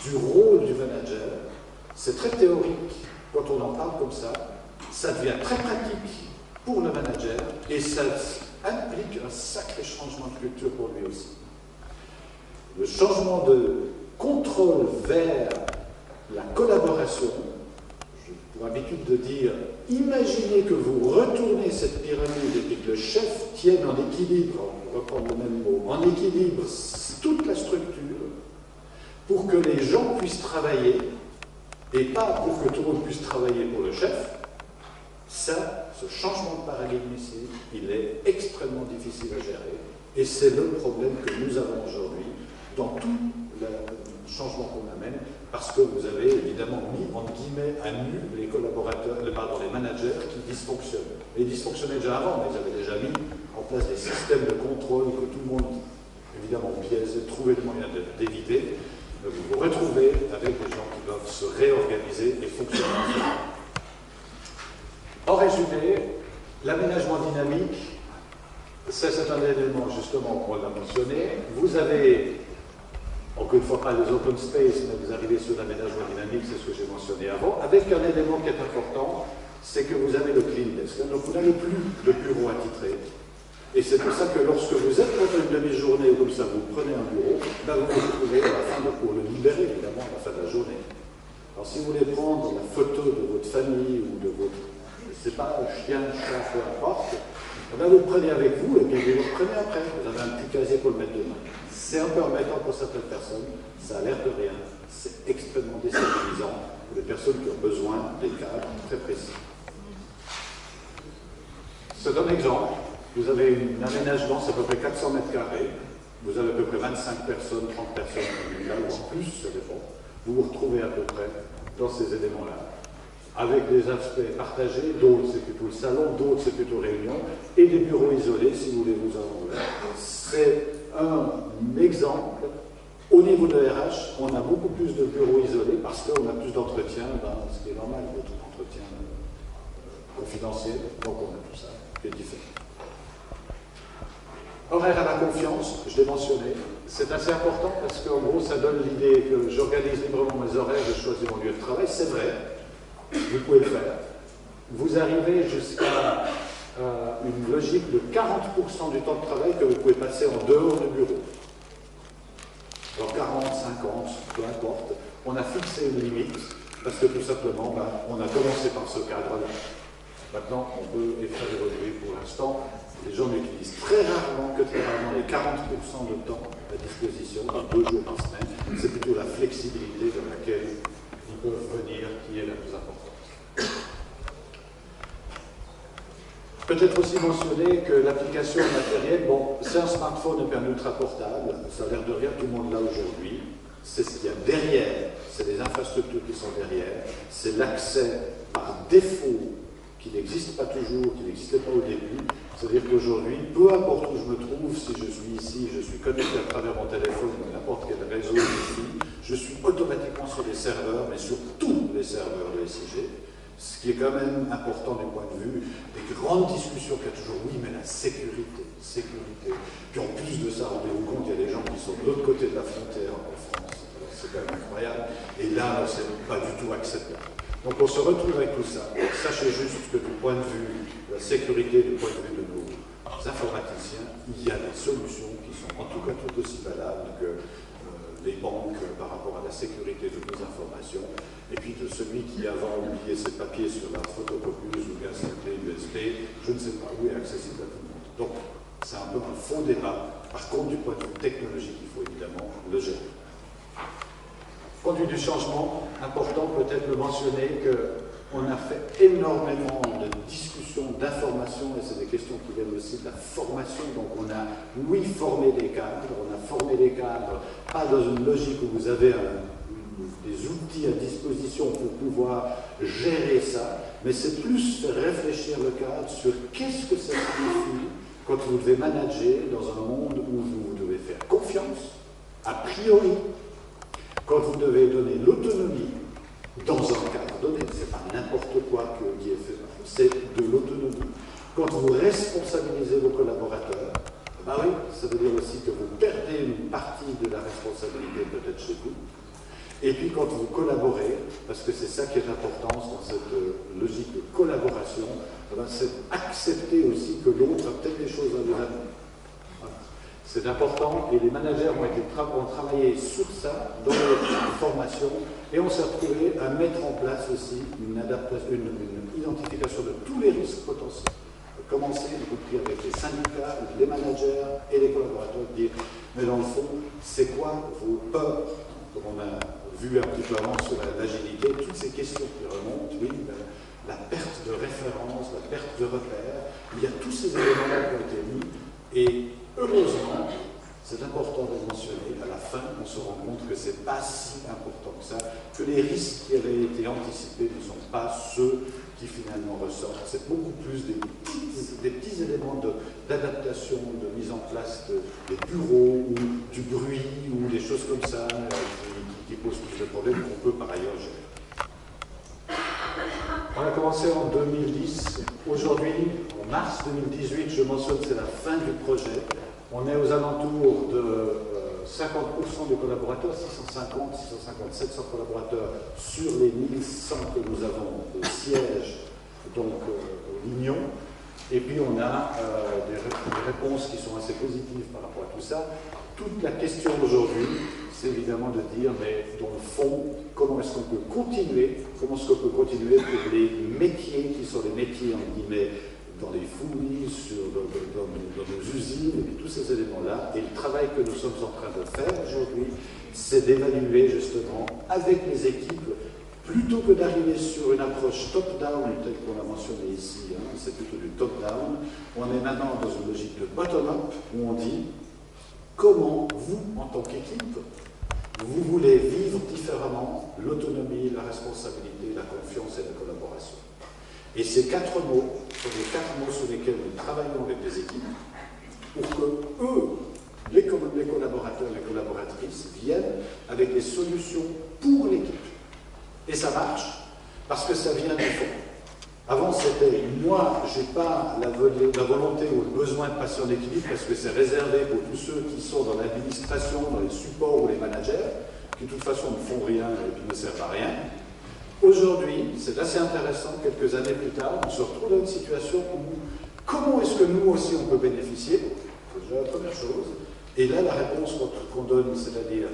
du rôle du manager, c'est très théorique quand on en parle comme ça devient très pratique pour le manager et ça implique un sacré changement de culture pour lui aussi. Le changement de contrôle vers la collaboration, j'ai pour habitude de dire, imaginez que vous retournez cette pyramide et que le chef tienne en équilibre, on va reprendre le même mot, en équilibre toute la structure pour que les gens puissent travailler et pas pour que tout le monde puisse travailler pour le chef. Ça, ce changement de paradigme ici, il est extrêmement difficile à gérer et c'est le problème que nous avons aujourd'hui dans tout le changement qu'on amène parce que vous avez évidemment mis entre guillemets à nu les collaborateurs, les managers qui dysfonctionnent. Ils dysfonctionnaient déjà avant, mais ils avaient déjà mis en place des systèmes de contrôle que tout le monde évidemment biaise, trouver le moyen d'éviter. Vous vous retrouvez avec des gens qui doivent se réorganiser et fonctionner ensemble. En résumé, l'aménagement dynamique, c'est un élément justement qu'on l'a mentionné. Vous avez, encore une fois pas les open space, mais vous arrivez sur l'aménagement dynamique, c'est ce que j'ai mentionné avant, avec un élément qui est important, c'est que vous avez le clean desk. Donc vous n'avez plus de bureau attitré. Et c'est pour ça que lorsque vous êtes pendant une demi-journée ou comme ça, vous prenez un bureau, ben vous vous retrouvez à la fin pour le libérer évidemment à la fin de la journée. Alors si vous voulez prendre la photo de votre famille ou de votre je ne sais pas, chien, chat, peu importe, ben vous le prenez avec vous et puis vous le prenez après. Vous avez un petit casier pour le mettre dedans. C'est un peu embêtant pour certaines personnes, ça a l'air de rien, c'est extrêmement déstabilisant pour les personnes qui ont besoin des cadres très précis. C'est un exemple. Vous avez un aménagement, c'est à peu près 400 mètres carrés. Vous avez à peu près 25 personnes, 30 personnes, ou en plus, ça dépend. Vous vous retrouvez à peu près dans ces éléments-là. Avec des aspects partagés, d'autres c'est plutôt le salon, d'autres c'est plutôt réunion, et des bureaux isolés, si vous voulez vous en vouloir. C'est un exemple. Au niveau de la RH, on a beaucoup plus de bureaux isolés parce qu'on a plus d'entretien, ce qui est normal, d'autres entretiens confidentiels, donc on a tout ça qui est différent. Horaire à la confiance, je l'ai mentionné, c'est assez important parce qu'en gros ça donne l'idée que j'organise librement mes horaires, je choisis mon lieu de travail, c'est vrai, vous pouvez le faire. vous arrivez jusqu'à une logique de 40% du temps de travail que vous pouvez passer en dehors du bureau. Alors 40, 50, peu importe, on a fixé une limite parce que tout simplement, on a commencé par ce cadre-là. Maintenant, on peut les faire évoluer. Pour l'instant, les gens n'utilisent très rarement les 40% de temps à disposition, dans 2 jours par semaine. C'est plutôt la flexibilité de laquelle ils peuvent venir qui est la plus importante. Peut-être aussi mentionner que l'application matérielle, bon, c'est un smartphone et un ultra portable, ça a l'air de rien, tout le monde l'a aujourd'hui. C'est ce qu'il y a derrière, c'est les infrastructures qui sont derrière, c'est l'accès par défaut qui n'existe pas toujours, qui n'existait pas au début. C'est-à-dire qu'aujourd'hui, peu importe où je me trouve, si je suis ici, je suis connecté à travers mon téléphone ou n'importe quel réseau ici, je suis automatiquement sur les serveurs, mais sur tous les serveurs de SIG. Ce qui est quand même important du point de vue des grandes discussions qu'il y a toujours, oui, mais la sécurité. Puis en plus de ça, rendez-vous compte, il y a des gens qui sont de l'autre côté de la frontière en France. C'est quand même incroyable. Et là, c'est pas du tout acceptable. Donc on se retrouve avec tout ça. Sachez juste que du point de vue de la sécurité, du point de vue de nos informaticiens, il y a des solutions qui sont en tout cas tout aussi valables que les banques par rapport à la sécurité de nos informations, et puis de celui qui avant oublié ses papiers sur la photocopieuse ou bien sa clé USB, je ne sais pas où est accessible à tout le monde. Donc c'est un peu un faux débat. Par contre, du point de vue technologique, il faut évidemment le gérer. Conduite du changement, important peut-être de mentionner qu'on a fait énormément de discussions, d'informations, et c'est des questions qui viennent aussi de la formation. Donc on a, oui, formé des cadres, pas dans une logique où vous avez des outils à disposition pour pouvoir gérer ça, mais c'est plus faire réfléchir le cadre sur qu'est-ce que ça signifie quand vous devez manager dans un monde où vous devez faire confiance, a priori, quand vous devez donner l'autonomie dans un cadre donné, c'est pas n'importe quoi qui est fait, c'est de l'autonomie. Quand vous responsabilisez vos collaborateurs, bah oui, ça veut dire aussi que vous perdez une partie de la responsabilité peut-être chez vous. Et puis quand vous collaborez, parce que c'est ça qui est important dans cette logique de collaboration, c'est accepter aussi que l'autre a peut-être des choses à nous amener. C'est important et les managers ont travaillé sur ça dans les formations et on s'est retrouvé à mettre en place aussi une identification de tous les risques potentiels. Commencer, y compris avec les syndicats, les managers et les collaborateurs, de dire mais dans le fond, c'est quoi vos peurs? Comme on a vu un petit peu avant sur l'agilité, toutes ces questions qui remontent, oui, la perte de référence, la perte de repères, il y a tous ces éléments qui ont été mis et heureusement, c'est important de mentionner, à la fin, on se rend compte que ce n'est pas si important que ça, que les risques qui avaient été anticipés ne sont pas ceux qui finalement ressortent. C'est beaucoup plus des petits éléments d'adaptation, de mise en place des bureaux, ou du bruit, ou des choses comme ça, qui posent plus de problèmes qu'on peut par ailleurs gérer. On a commencé en 2010. Aujourd'hui, en mars 2018, je mentionne, c'est la fin du projet. On est aux alentours de 50% des collaborateurs, 650, 650, 700 collaborateurs sur les 1100 que nous avons de sièges, donc l'Union. Et puis on a des réponses qui sont assez positives par rapport à tout ça. Toute la question aujourd'hui, c'est évidemment de dire, mais dans le fond, comment est-ce qu'on peut continuer pour les métiers qui sont les métiers, en guillemets, dans les fouilles, dans nos usines, et tous ces éléments-là. Et le travail que nous sommes en train de faire aujourd'hui, c'est d'évaluer justement avec les équipes, plutôt que d'arriver sur une approche top-down, telle qu'on a mentionné ici, hein, c'est plutôt du top-down, on est maintenant dans une logique de bottom-up, où on dit comment vous, en tant qu'équipe, vous voulez vivre différemment l'autonomie, la responsabilité, la confiance et la collaboration. Et ces 4 mots sont les 4 mots sur lesquels nous travaillons avec les équipes pour que eux, les collaborateurs, les collaboratrices, viennent avec des solutions pour l'équipe. Et ça marche parce que ça vient du fond. Avant, c'était moi, je n'ai pas la volonté ou le besoin de passer en équilibre parce que c'est réservé pour tous ceux qui sont dans l'administration, dans les supports ou les managers, qui de toute façon ne font rien et qui ne servent à rien. Aujourd'hui, c'est assez intéressant, quelques années plus tard, on se retrouve dans une situation où comment est-ce que nous aussi on peut bénéficier? C'est déjà la première chose. Et là, la réponse qu'on donne, c'est-à-dire,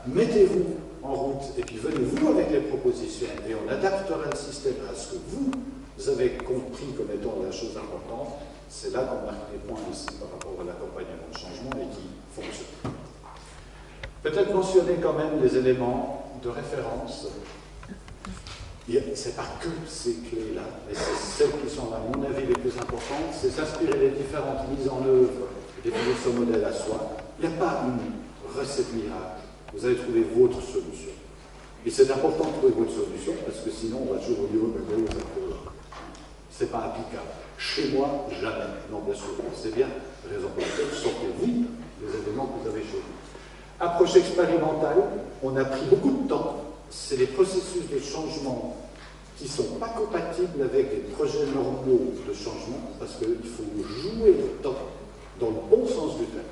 mettez-vous en route et puis venez-vous avec les propositions et on adaptera le système à ce que vous avez compris comme étant la chose importante. C'est là qu'on marque des points aussi par rapport à l'accompagnement de changement et qui fonctionne. Peut-être mentionner quand même les éléments de référence. Ce n'est pas que ces clés-là, mais c'est celles qui sont, à mon avis, les plus importantes. C'est s'inspirer des différentes mises en œuvre et définir son modèle à soi. Il n'y a pas une recette miracle. Vous allez trouver votre solution. Et c'est important de trouver votre solution parce que sinon, on va toujours vous dire c'est pas applicable. Chez moi, jamais. Non, bien sûr, c'est bien. Raison pour laquelle sortez-vous les éléments que vous avez chez vous. Approche expérimentale, on a pris beaucoup de temps. C'est des processus de changement qui ne sont pas compatibles avec des projets normaux de changement parce qu'il faut jouer le temps dans le bon sens du terme.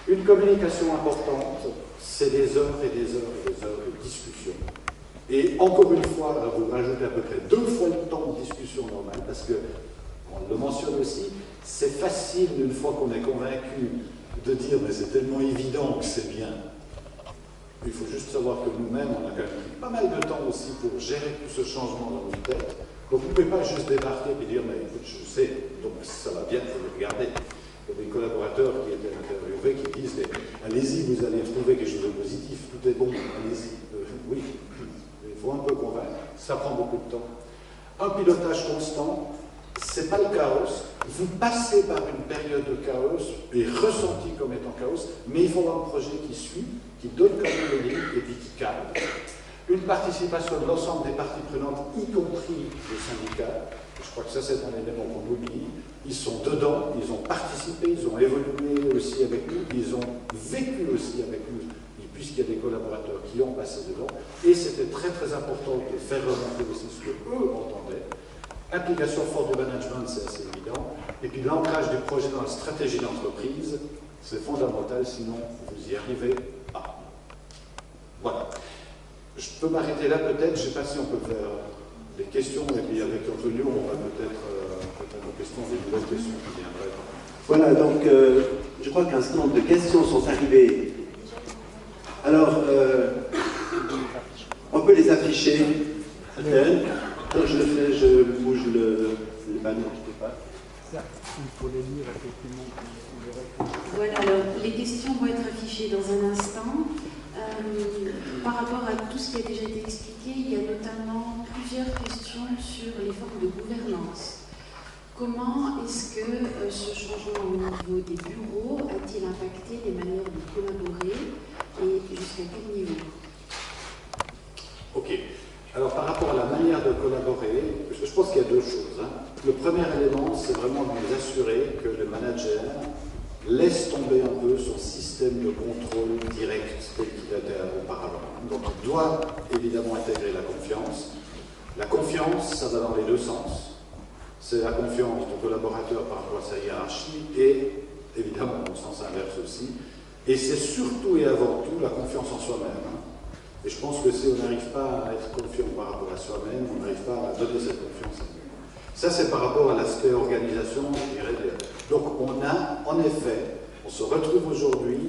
Une communication importante, c'est des heures et des heures et des heures de discussion. Et encore une fois, là, vous rajoutez à peu près 2 fois le temps de discussion normale parce que, on le mentionne aussi, c'est facile une fois qu'on est convaincu de dire mais c'est tellement évident que c'est bien. Il faut juste savoir que nous-mêmes, on a quand même pris pas mal de temps aussi pour gérer tout ce changement dans notre tête. Donc vous ne pouvez pas juste débarquer et dire mais écoute, je sais, donc ça va bien, il faut le regarder. Il y a des collaborateurs qui étaient interviewés qui disent allez-y, vous allez trouver quelque chose de positif, tout est bon, allez-y. Oui, il faut un peu convaincre, ça prend beaucoup de temps. Un pilotage constant, c'est pas le chaos. Vous passez par une période de chaos et ressenti comme étant chaos, mais il faut avoir un projet qui suit, qui donne comme une ligne et puis qui cadre. Une participation de l'ensemble des parties prenantes, y compris les syndicats. Je crois que ça, c'est un élément qu'on oublie. Ils sont dedans, ils ont participé, ils ont évolué aussi avec nous, ils ont vécu aussi avec nous, puisqu'il y a des collaborateurs qui ont passé dedans. Et c'était très très important de faire remonter aussi ce qu'eux entendaient. Implication forte du management, c'est assez évident. Et puis l'ancrage du projet dans la stratégie d'entreprise, c'est fondamental, sinon vous y arrivez pas. Voilà. Je peux m'arrêter là peut-être, je ne sais pas si on peut faire des questions, et puis avec Antonio, on va peut-être nos questions, des nouvelles questions qui viendraient. Voilà, donc je crois qu'un certain nombre de questions sont arrivées. Alors, on peut les afficher. Quand je le fais, je bouge le panneau, je ne sais pas. Ça, il faut les lire effectivement. Voilà, alors les questions vont être affichées dans un instant. Par rapport à tout ce qui a déjà été expliqué, il y a notamment plusieurs questions sur les formes de gouvernance. Comment est-ce que ce changement au niveau des bureaux a-t-il impacté les manières de collaborer et jusqu'à quel niveau? Ok. Alors par rapport à la manière de collaborer, je pense qu'il y a 2 choses. Le premier élément, c'est vraiment de nous assurer que le manager laisse tomber un peu son système de contrôle direct tel qu'il était auparavant. Donc il doit évidemment intégrer la confiance. La confiance, ça va dans les 2 sens. C'est la confiance du collaborateur par rapport à sa hiérarchie et évidemment dans le sens inverse aussi. Et c'est surtout et avant tout la confiance en soi-même. Et je pense que si on n'arrive pas à être confiant par rapport à soi-même, on n'arrive pas à donner cette confiance à nous. Ça, c'est par rapport à l'aspect organisation, je dirais. Donc, on a, en effet, on se retrouve aujourd'hui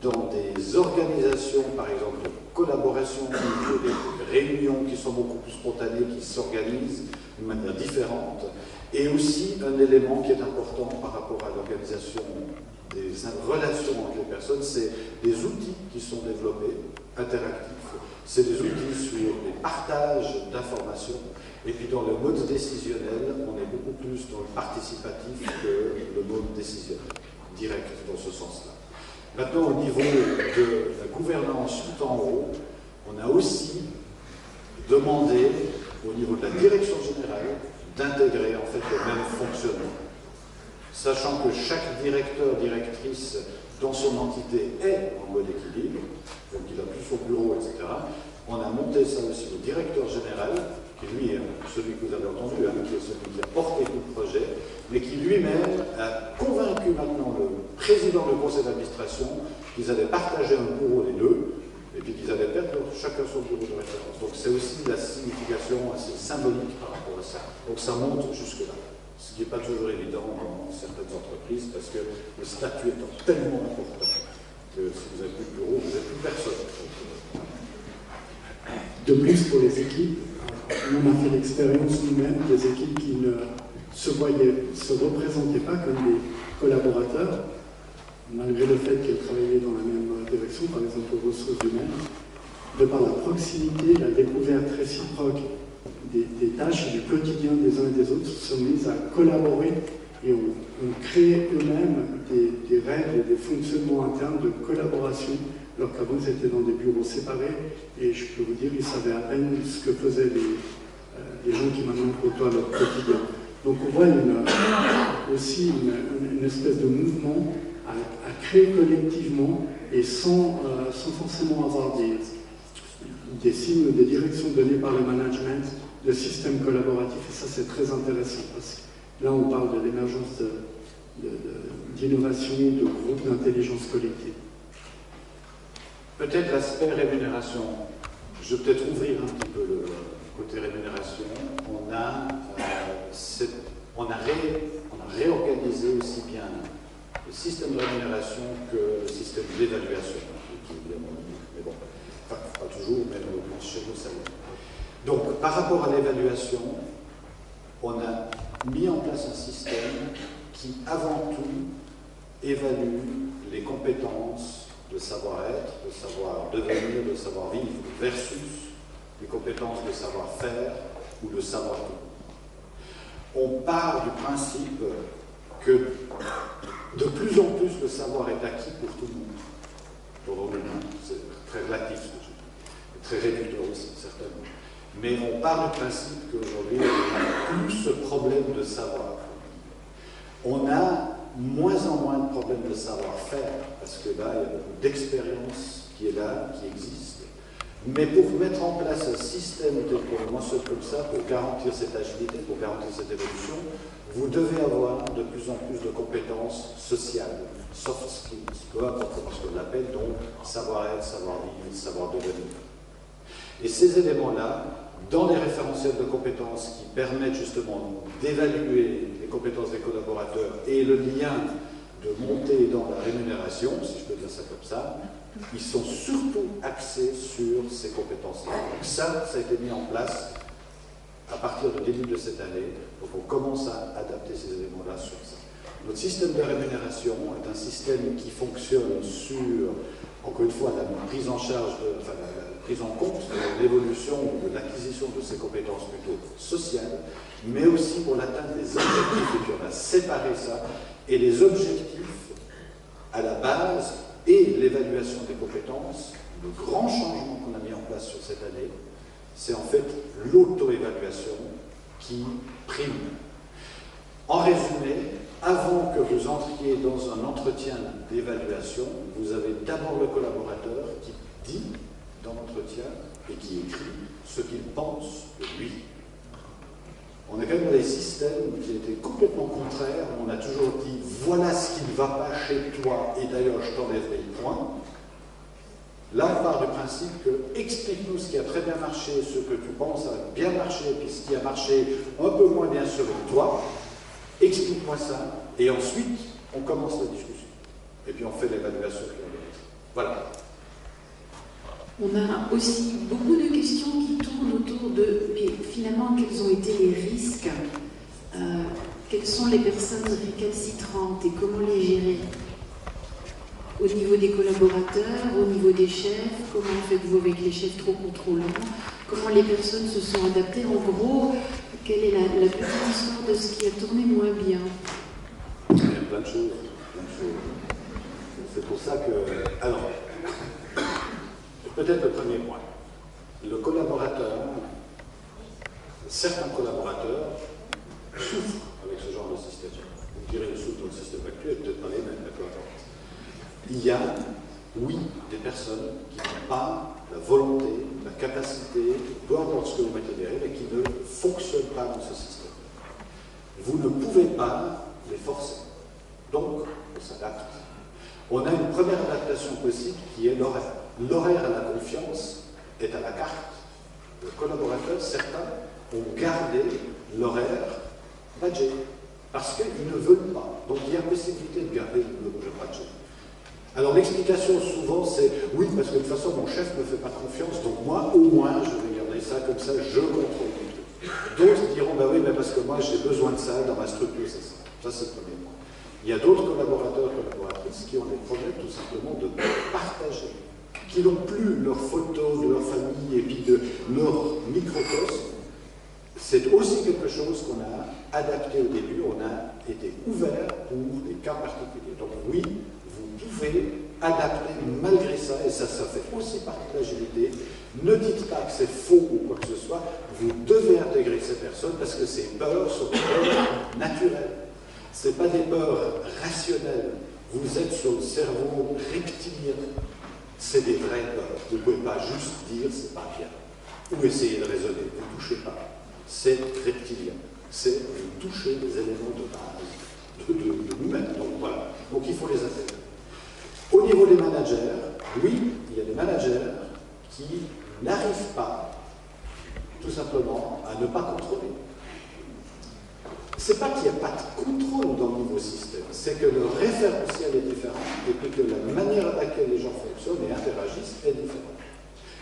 dans des organisations, par exemple, de collaboration, des réunions qui sont beaucoup plus spontanées, qui s'organisent d'une manière différente. Et aussi, un élément qui est important par rapport à l'organisation des relations entre les personnes, c'est des outils qui sont développés, interactifs. C'est des outils sur les partages d'informations. Et puis dans le mode décisionnel, on est beaucoup plus dans le participatif que le mode décisionnel, direct dans ce sens-là. Maintenant, au niveau de la gouvernance tout en haut, on a aussi demandé au niveau de la direction générale d'intégrer en fait le même fonctionnement. Sachant que chaque directeur, directrice dans son entité est en mode équilibre, donc il a plus son bureau, etc. On a monté ça aussi au directeur général, qui lui est celui que vous avez entendu, qui est celui qui a porté tout le projet, mais qui lui-même a convaincu maintenant le président du conseil d'administration qu'ils allaient partager un bureau les 2, et puis qu'ils allaient perdre chacun son bureau de référence. Donc c'est aussi la signification assez symbolique par rapport à ça. Donc ça monte jusque-là, ce qui n'est pas toujours évident dans certaines entreprises, parce que le statut étant tellement important que si vous n'avez plus de bureau, vous n'avez plus personne. De plus, pour les équipes, on a fait l'expérience nous-mêmes des équipes qui ne se représentaient pas comme des collaborateurs, malgré le fait qu'elles travaillaient dans la même direction, par exemple aux ressources humaines, de par la proximité, la découverte réciproque des tâches et du quotidien des uns et des autres, se sont mises à collaborer et ont créé eux-mêmes des règles et des fonctionnements internes de collaboration, alors qu'avant ils étaient dans des bureaux séparés, et je peux vous dire, ils savaient à peine ce que faisaient les gens qui maintenant côtoient leur quotidien. Donc on voit aussi une espèce de mouvement à créer collectivement et sans forcément avoir des signes, des directions données par le management, de systèmes collaboratifs, et ça c'est très intéressant, parce que là on parle de l'émergence d'innovation, de groupes d'intelligence collective. Peut-être l'aspect rémunération. Je vais peut-être ouvrir un petit peu le côté rémunération. On a réorganisé aussi bien le système de rémunération que le système d'évaluation, qui est évidemment unique, mais bon, enfin, pas toujours, mais chez nous ça l'est. Donc, par rapport à l'évaluation, on a mis en place un système qui, avant tout, évalue les compétences de savoir-être, de savoir devenir, de savoir-vivre, versus les compétences de savoir-faire ou de savoir-tout. On part du principe que de plus en plus le savoir est acquis pour tout le monde. Pour l'humain, c'est très relatif ce que je dis, très réducteur aussi, certainement. Mais on part du principe qu'aujourd'hui, on n'a plus ce problème de savoir. On a moins en moins de problèmes de savoir-faire, parce que là, il y a beaucoup d'expérience qui est là, qui existe. Mais pour mettre en place un système tel qu'on mentionne comme ça, pour garantir cette agilité, pour garantir cette évolution, vous devez avoir de plus en plus de compétences sociales, soft skills, peu importe comment on l'appelle, donc savoir-être, savoir-vivre, savoir-devenir. Et ces éléments-là, dans les référentiels de compétences qui permettent justement d'évaluer les compétences des collaborateurs et le lien de monter dans la rémunération, si je peux dire ça comme ça, ils sont surtout axés sur ces compétences-là. Donc ça a été mis en place à partir du début de cette année, donc on commence à adapter ces éléments-là sur ça. Notre système de rémunération est un système qui fonctionne sur, encore une fois, la prise en charge, la prise en compte de l'évolution ou de l'acquisition de ces compétences plutôt sociales, mais aussi pour l'atteinte des objectifs, et puis on a séparé ça, et les objectifs à la base et l'évaluation des compétences, le grand changement qu'on a mis en place sur cette année, c'est en fait l'auto-évaluation qui prime. En résumé, avant que vous entriez dans un entretien d'évaluation, vous avez d'abord le collaborateur qui dit dans l'entretien et qui écrit ce qu'il pense de lui. On est quand même dans des systèmes qui étaient complètement contraires. On a toujours dit voilà ce qui ne va pas chez toi et d'ailleurs je t'enlèverai le point. Là, on part du principe que explique-nous ce qui a très bien marché, ce que tu penses a bien marché, et puis ce qui a marché un peu moins bien selon toi. Explique-moi ça, et ensuite, on commence la discussion. Et puis on fait l'évaluation qui va être. Voilà. On a aussi beaucoup de questions qui tournent autour de, mais finalement, quels ont été les risques, quelles sont les personnes récalcitrantes et comment les gérer au niveau des collaborateurs, au niveau des chefs, comment faites-vous avec les chefs trop contrôlants, comment les personnes se sont adaptées, en gros, quelle est la petite histoire de ce qui a tourné moins bien? Il y a plein de choses. C'est pour ça que... Alors, peut-être le premier point. Le collaborateur, certains collaborateurs souffrent avec ce genre de système. Vous direz le souffre dans le système actuel, peut-être pas les mêmes, d'accord. Il y a, oui, des personnes qui n'ont pas la volonté, la capacité, peu importe ce que vous mettez derrière, mais qui ne fonctionnent pas dans ce système. Vous ne pouvez pas les forcer. Donc, on s'adapte. On a une première adaptation possible qui est l'horaire. L'horaire à la confiance est à la carte. Les collaborateurs, certains, ont gardé l'horaire badgé parce qu'ils ne veulent pas. Donc il y a possibilité de garder le badgé. Alors l'explication souvent c'est oui, parce que de toute façon mon chef ne me fait pas confiance, donc moi au moins je vais garder ça comme ça, je contrôle le truc. D'autres diront ben oui, mais parce que moi j'ai besoin de ça dans ma structure, c'est ça. Ça c'est le premier point. Il y a d'autres collaborateurs, collaboratrices qui ont des problèmes tout simplement de partager, qui n'ont plus leurs photos de leur famille et puis de leur microcosme. C'est aussi quelque chose qu'on a adapté au début, on a été ouvert pour des cas particuliers. Donc oui, vous pouvez adapter malgré ça, et ça fait aussi partie de l'agilité. Ne dites pas que c'est faux ou quoi que ce soit, vous devez intégrer ces personnes parce que ces peurs sont des peurs naturelles. Ce n'est pas des peurs rationnelles. Vous êtes sur le cerveau reptilien. C'est des vraies peurs. Vous ne pouvez pas juste dire c'est pas bien. Ou essayer de raisonner. Vous ne touchez pas. C'est reptilien. C'est vous toucher des éléments de base de nous-mêmes. Donc voilà. Donc il faut les intégrer. Au niveau des managers, oui, il y a des managers qui n'arrivent pas, tout simplement, à ne pas contrôler. C'est pas qu'il n'y a pas de contrôle dans le nouveau système, c'est que le référentiel est différent et puis que la manière à laquelle les gens fonctionnent et interagissent est différente.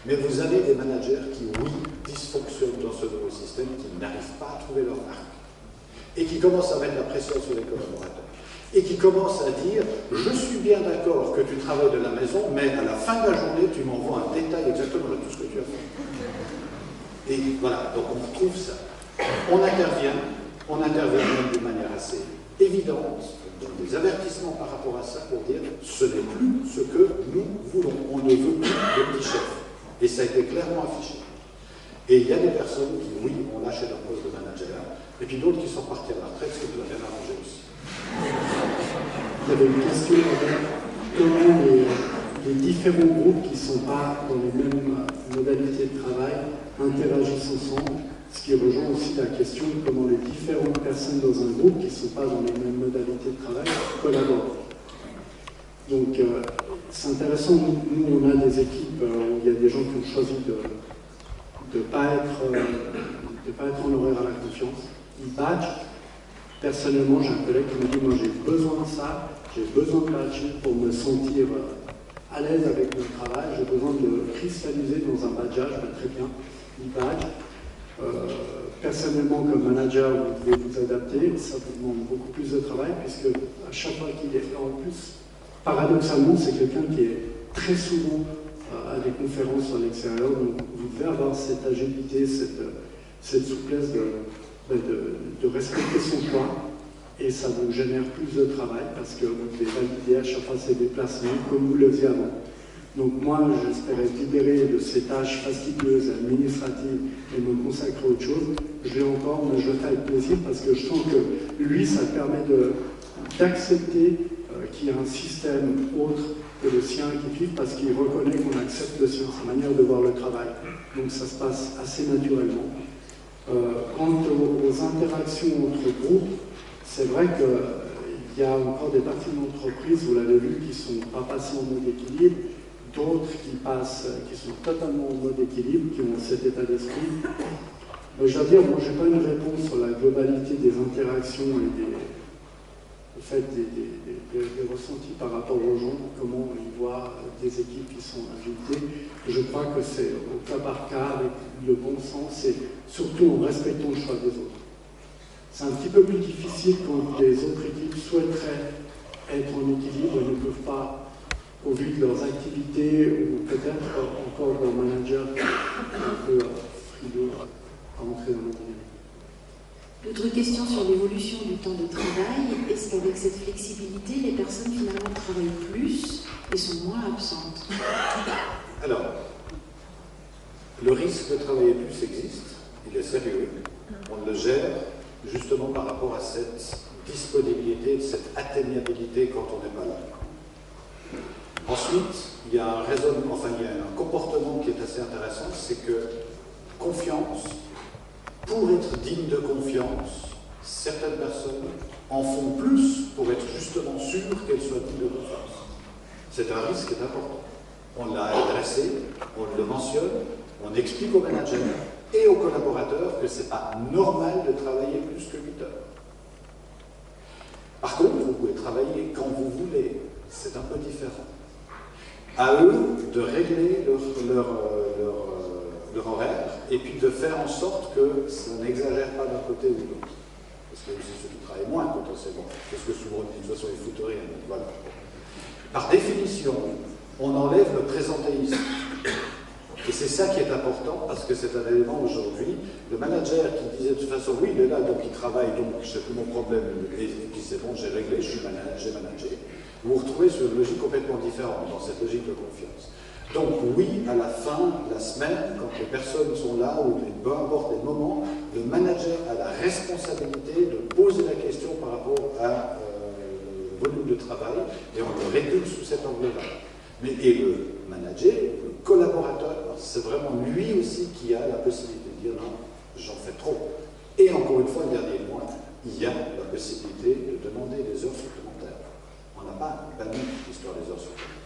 Mais vous avez des managers qui, oui, dysfonctionnent dans ce nouveau système, qui n'arrivent pas à trouver leur marque et qui commencent à mettre la pression sur les collaborateurs et qui commencent à dire « Je suis bien d'accord que tu travailles de la maison, mais à la fin de la journée, tu m'envoies un détail exactement de tout ce que tu as fait. » Et voilà, donc on retrouve ça. On intervient même de manière assez évidente, donc des avertissements par rapport à ça pour dire ce n'est plus ce que nous voulons, on ne veut plus de petits chefs. Et ça a été clairement affiché. Et il y a des personnes qui, oui, ont lâché leur poste de manager, et puis d'autres qui sont partis à la retraite, ce qui doit bien arranger aussi. Il y avait une question comment les différents groupes qui ne sont pas dans les mêmes modalités de travail interagissent ensemble. Ce qui rejoint aussi la question de comment les différentes personnes dans un groupe qui ne sont pas dans les mêmes modalités de travail collaborent. Donc c'est intéressant, nous on a des équipes où il y a des gens qui ont choisi de ne pas être en horaire à la confiance. Ils badgent. Personnellement, j'ai un collègue qui me dit moi j'ai besoin de ça, j'ai besoin de badger pour me sentir à l'aise avec mon travail, j'ai besoin de me cristalliser dans un badgeage, très bien, ils badgent. Personnellement, comme manager, vous pouvez vous adapter, ça vous demande beaucoup plus de travail, puisque à chaque fois qu'il est en plus, paradoxalement, c'est quelqu'un qui est très souvent à des conférences à l'extérieur, donc vous devez avoir cette agilité, cette souplesse de respecter son choix, et ça vous génère plus de travail, parce que vous devez valider à chaque fois ces déplacements, comme vous le faisiez avant. Donc moi, j'espérais être libéré de ces tâches fastidieuses, administratives, et me consacrer à autre chose. Je l'ai encore, mais je le fais avec plaisir, parce que je sens que lui, ça permet d'accepter qu'il y a un système autre que le sien qui vit, parce qu'il reconnaît qu'on accepte le sien, sa manière de voir le travail. Donc ça se passe assez naturellement. Quant aux interactions entre groupes, c'est vrai qu'il y a encore des parties de l'entreprise, vous l'avez vu, qui ne sont pas passées en mode équilibre, d'autres qui sont totalement en mode équilibre, qui ont cet état d'esprit. Je dois dire, moi, je n'ai pas une réponse sur la globalité des interactions et des ressentis par rapport aux gens, comment ils voient des équipes qui sont en agilité. Je crois que c'est au cas par cas, avec le bon sens, et surtout en respectant le choix des autres. C'est un petit peu plus difficile quand les autres équipes souhaiteraient être en équilibre et ne peuvent pas, au vu de leurs activités, ou peut-être encore leur manager qui est un peu frileux à entrer dans la dynamique. Autre question sur l'évolution du temps de travail. Est-ce qu'avec cette flexibilité, les personnes finalement travaillent plus et sont moins absentes? Alors, le risque de travailler plus existe, il est sérieux. On le gère justement par rapport à cette disponibilité, cette atteignabilité quand on n'est pas là. Ensuite, il y a un raisonnement, il y a un comportement qui est assez intéressant, c'est que confiance, pour être digne de confiance, certaines personnes en font plus pour être justement sûres qu'elles soient dignes de confiance. C'est un risque important. On l'a adressé, on le mentionne, on explique aux managers et aux collaborateurs que ce n'est pas normal de travailler plus que 8 heures. Par contre, vous pouvez travailler quand vous voulez, c'est un peu différent. À eux de régler leur horaire et puis de faire en sorte que ça n'exagère pas d'un côté ou de l'autre. Parce que c'est ceux qui travaillent moins potentiellement. Parce que souvent, de toute façon, ils foutent rien. Voilà. Par définition, on enlève le présentéisme. Et c'est ça qui est important, parce que c'est un élément aujourd'hui. Le manager qui disait de toute façon, oui, il est là, donc il travaille, donc c'est plus mon problème, et puis c'est bon, j'ai réglé, j'ai managé. Vous vous retrouvez sur une logique complètement différente, dans cette logique de confiance. Donc oui, à la fin de la semaine, quand les personnes sont là, ou peu importe les moments, le manager a la responsabilité de poser la question par rapport à le volume de travail, et on le régule sous cet angle-là. Et le manager, le collaborateur, c'est vraiment lui aussi qui a la possibilité de dire non, j'en fais trop. Et encore une fois, le dernier point, il y a la possibilité de demander des heures supplémentaires. On n'a pas banni l'histoire des heures supplémentaires.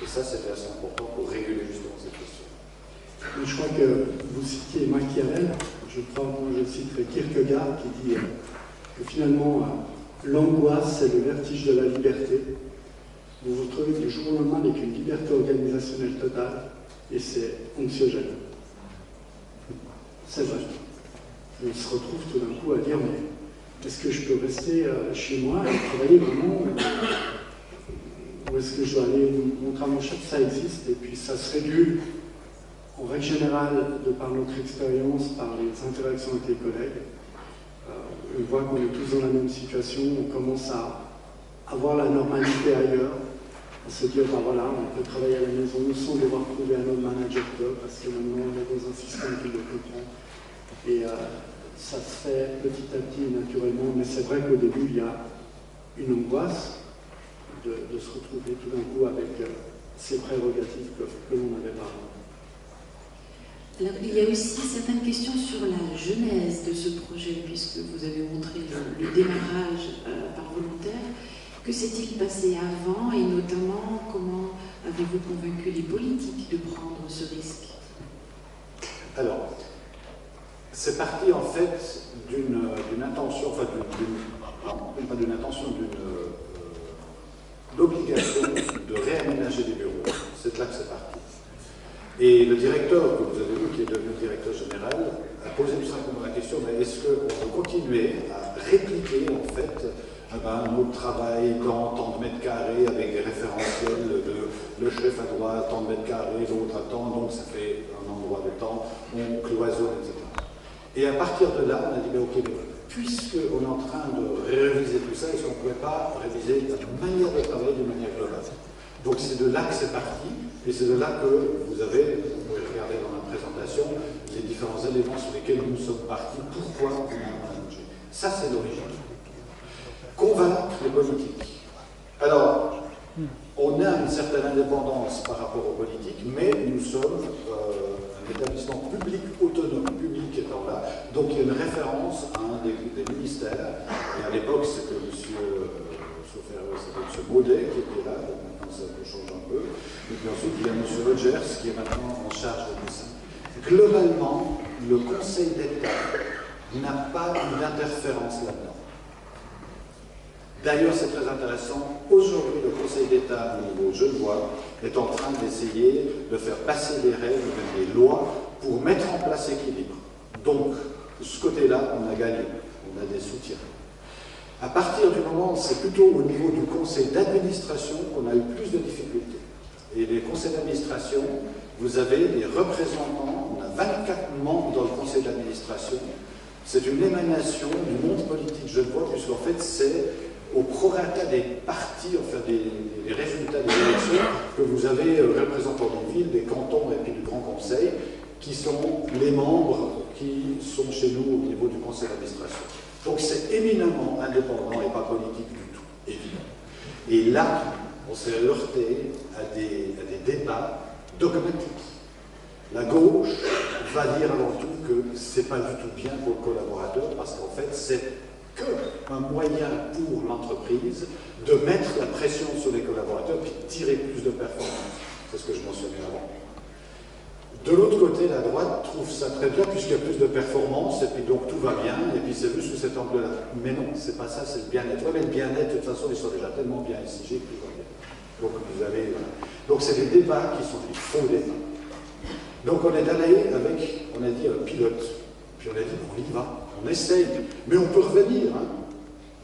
Et ça, c'est assez important pour réguler justement cette question. Je crois que vous citiez Machiavel, je citerai Kierkegaard qui dit que finalement, l'angoisse, c'est le vertige de la liberté. Vous vous retrouvez du jour au lendemain avec une liberté organisationnelle totale et c'est anxiogène. C'est vrai. On se retrouve tout d'un coup à dire mais est-ce que je peux rester chez moi et travailler vraiment ou est-ce que je dois aller montrer à mon chef? Ça existe et puis ça se régule en règle générale de par notre expérience, par les interactions avec les collègues. On voit qu'on est tous dans la même situation, on commence à avoir la normalité ailleurs. On se dit, ben voilà, on peut travailler à la maison sans devoir trouver un autre manager parce que maintenant on est dans un système qui le comprend. Et ça se fait petit à petit, naturellement, mais c'est vrai qu'au début, il y a une angoisse de se retrouver tout d'un coup avec ces prérogatives que l'on n'avait pas avant. Alors, il y a aussi certaines questions sur la genèse de ce projet, puisque vous avez montré le démarrage par volontaire. Que s'est-il passé avant et notamment comment avez-vous convaincu les politiques de prendre ce risque? Alors, c'est parti en fait d'une intention, enfin pas d'une intention, d'obligation de réaménager les bureaux. C'est là que c'est parti. Et le directeur que vous avez vu, qui est devenu directeur général, a posé tout simplement la question, mais est-ce qu'on peut continuer à répliquer en fait notre travail dans tant de mètres carrés avec des référentiels de le chef à droite, tant de mètres carrés, l'autre à tant, donc ça fait un endroit de temps, on cloisonne, etc. Et à partir de là, on a dit, mais ok, puisqu'on est en train de réviser tout ça, est-ce qu'on ne pouvait pas réviser la manière de travailler d'une manière globale? Donc c'est de là que c'est parti, et c'est de là que vous pouvez regarder dans la présentation, les différents éléments sur lesquels nous sommes partis, pourquoi on a mangé. Ça, c'est l'origine. Convaincre les politiques. Alors, on a une certaine indépendance par rapport aux politiques, mais nous sommes un établissement public autonome, public étant là, donc il y a une référence à un des ministères, et à l'époque c'était M. Baudet qui était là, donc maintenant ça change un peu, et puis ensuite il y a M. Rogers qui est maintenant en charge de tout ça. Globalement, le Conseil d'État n'a pas d'interférence là-dedans. D'ailleurs, c'est très intéressant. Aujourd'hui, le Conseil d'État au niveau genevois est en train d'essayer de faire passer des règles, même des lois, pour mettre en place l'équilibre. Donc, de ce côté-là, on a gagné. On a des soutiens. À partir du moment, c'est plutôt au niveau du Conseil d'administration qu'on a eu plus de difficultés. Et les conseils d'administration, vous avez des représentants, on a 24 membres dans le Conseil d'administration. C'est une émanation du monde politique genevois, puisqu'en fait, c'est au prorata des partis, enfin des résultats des élections, que vous avez représentants des villes, des cantons et puis du Grand Conseil, qui sont les membres qui sont chez nous au niveau du Conseil d'administration. Donc c'est éminemment indépendant et pas politique du tout, évidemment. Et là, on s'est heurté à des débats dogmatiques. La gauche va dire avant tout que c'est pas du tout bien pour le collaborateur, parce qu'en fait, c'est qu'un moyen pour l'entreprise de mettre la pression sur les collaborateurs et de tirer plus de performance. c'est ce que je mentionnais avant. De l'autre côté, la droite trouve ça très bien puisqu'il y a plus de performance et puis donc tout va bien et puis c'est vu sous cet angle-là. Mais non, c'est pas ça, c'est le bien-être. Ouais, mais le bien-être, de toute façon, ils sont déjà tellement bien ici, tout va bien. Donc vous avez, donc c'est des débats qui sont des faux débats. Donc on est allé avec, on a dit un pilote, puis on a dit on y va, on essaye, mais on peut revenir. Hein.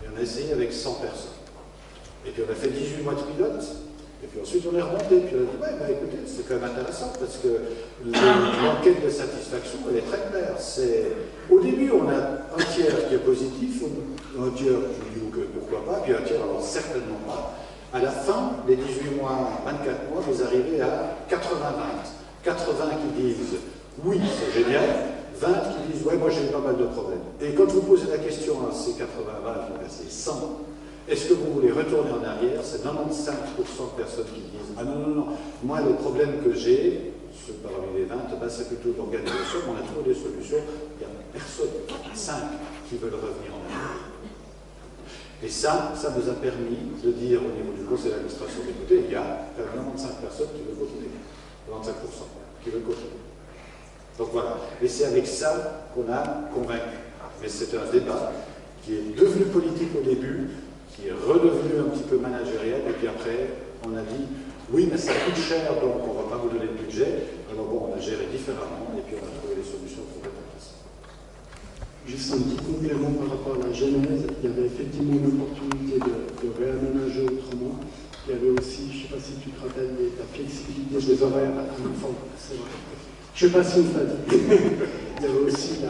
Et on a essayé avec 100 personnes. Et puis on a fait 18 mois de pilote. Et puis ensuite on est remonté, puis on a dit, ouais, bah écoutez, c'est quand même intéressant, parce que l'enquête de satisfaction, elle est très claire. Au début, on a un tiers qui est positif, un tiers, je dis que pourquoi pas, puis un tiers, alors certainement pas. À la fin des 18 mois, 24 mois, vous arrivez à 80-20. 80 qui disent, oui, c'est génial, 20 qui disent, ouais, moi j'ai eu pas mal de problèmes. Et quand vous posez la question à ces 80-20, donc à ces 100, est-ce que vous voulez retourner en arrière? C'est 95% de personnes qui disent « Ah non, non, non, moi le problème que j'ai, parmi les 20, ben, c'est plutôt l'organisation, on a trouvé des solutions, il n'y a personne, 5 qui veulent revenir en arrière. » Et ça nous a permis de dire au niveau du conseil d'administration, écoutez, il y a 95 personnes qui veulent continuer, 95% qui veulent continuer. Donc voilà, et c'est avec ça qu'on a convaincu. Mais c'est un débat qui est devenu politique au début, qui est redevenu un petit peu managériel, et puis après, on a dit, oui, mais ça coûte cher, donc on ne va pas vous donner le budget. Alors bon, on a géré différemment, et puis on a trouvé les solutions pour répondre à ça. Juste un petit complément par rapport à la genèse, il y avait effectivement une opportunité de réaménager autrement. Il y avait aussi, je ne sais pas si tu te rappelles, la flexibilité des horaires à l'enfant. C'est vrai. Je ne sais pas si on t'a dit. Il y avait aussi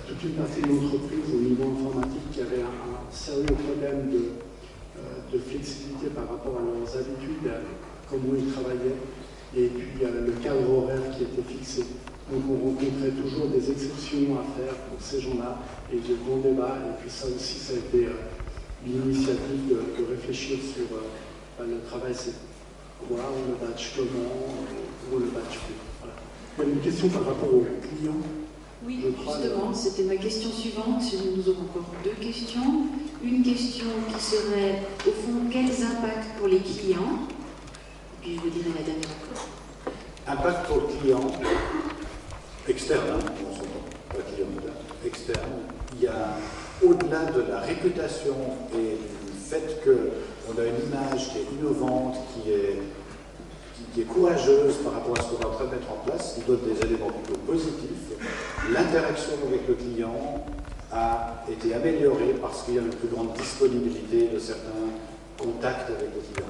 toute une partie de l'entreprise au niveau informatique qui avait un sérieux problème de flexibilité par rapport à leurs habitudes, à comment ils travaillaient, et puis le cadre horaire qui était fixé. Donc on rencontrait toujours des exceptions à faire pour ces gens-là, et de grands débats, et puis ça aussi, ça a été l'initiative de réfléchir sur le travail, c'est quoi, on le batch comment, ou le batch plus. Voilà. Il y a une question par rapport aux clients. Oui, justement, c'était ma question suivante. Nous avons encore deux questions. Une question qui serait, au fond, quels impacts pour les clients? Puis je vous dirai la dernière encore. Impact pour le client externe, on s'entend, pas client externe. Il y a, au-delà de la réputation et du fait qu'on a une image qui est innovante, qui est courageuse par rapport à ce qu'on est en train de mettre en place, qui donne des éléments plutôt positifs, l'interaction avec le client a été améliorée parce qu'il y a une plus grande disponibilité de certains contacts avec le client.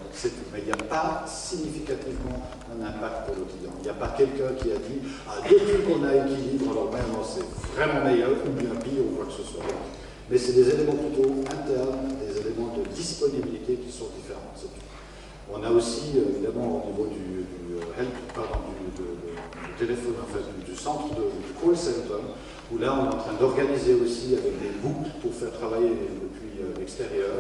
Mais il n'y a pas significativement un impact pour le client. Il n'y a pas quelqu'un qui a dit « Ah, depuis qu'on a équilibre, alors maintenant c'est vraiment meilleur, ou bien pire, ou quoi que ce soit. » Mais c'est des éléments plutôt internes, des éléments de disponibilité qui sont différents. On a aussi, évidemment, au niveau du téléphone, enfin, du centre du call center, où là, on est en train d'organiser aussi avec des boucles pour faire travailler depuis l'extérieur.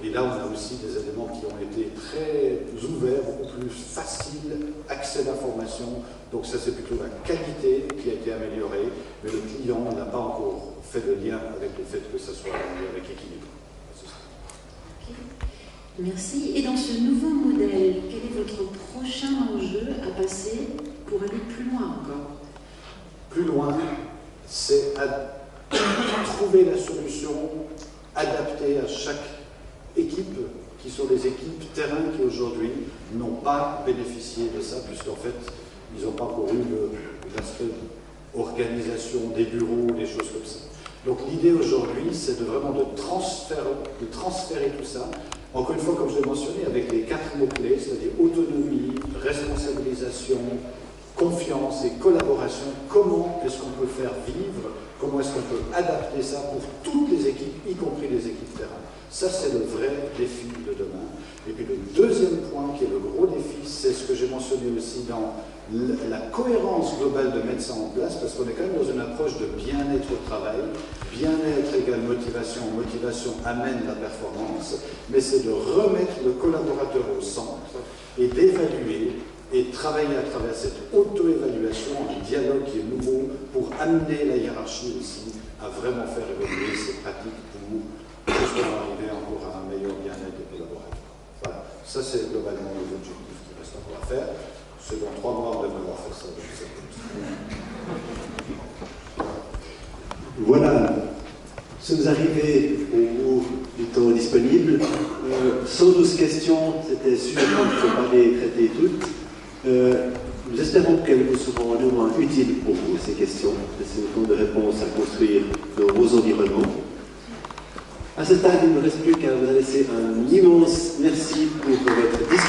Et là, on a aussi des éléments qui ont été très ouverts, beaucoup plus faciles, accès d'information. Donc ça, c'est plutôt la qualité qui a été améliorée, mais le client n'a pas encore fait le lien avec le fait que ça soit avec équilibre. Merci. Et dans ce nouveau modèle, quel est votre prochain enjeu à passer pour aller plus loin encore? Plus loin, c'est trouver la solution adaptée à chaque équipe, qui sont des équipes terrain qui aujourd'hui n'ont pas bénéficié de ça, puisqu'en fait, ils n'ont pas encore eu l'aspect organisation des bureaux, des choses comme ça. Donc l'idée aujourd'hui, c'est vraiment de transférer tout ça. Encore une fois, comme je l'ai mentionné, avec les 4 mots-clés, c'est-à-dire autonomie, responsabilisation, confiance et collaboration, comment est-ce qu'on peut faire vivre, comment est-ce qu'on peut adapter ça pour toutes les équipes, y compris les équipes terrain. Ça, c'est le vrai défi de demain. Et puis le deuxième point, qui est le gros défi, c'est ce que j'ai mentionné aussi dans la cohérence globale de mettre ça en place, parce qu'on est quand même dans une approche de bien-être au travail. Bien-être égale motivation, motivation amène la performance, mais c'est de remettre le collaborateur au centre et d'évaluer et travailler à travers cette auto-évaluation, un dialogue qui est nouveau pour amener la hiérarchie aussi à vraiment faire évoluer ces pratiques pour justement arriver encore à un meilleur bien-être des collaborateurs. Voilà, ça c'est globalement les objectifs qui restent encore à faire. C'est bon, 3 mois de m'avoir fait ça. Voilà, nous sommes arrivés au bout du temps disponible. 112 questions, c'était sûr qu'il ne faut pas les traiter toutes. Nous espérons qu'elles vous seront néanmoins utiles pour vous, ces questions. C'est autant de réponses à construire dans vos environnements. À ce stade, il ne me reste plus qu'à vous adresser un immense merci pour votre discussion.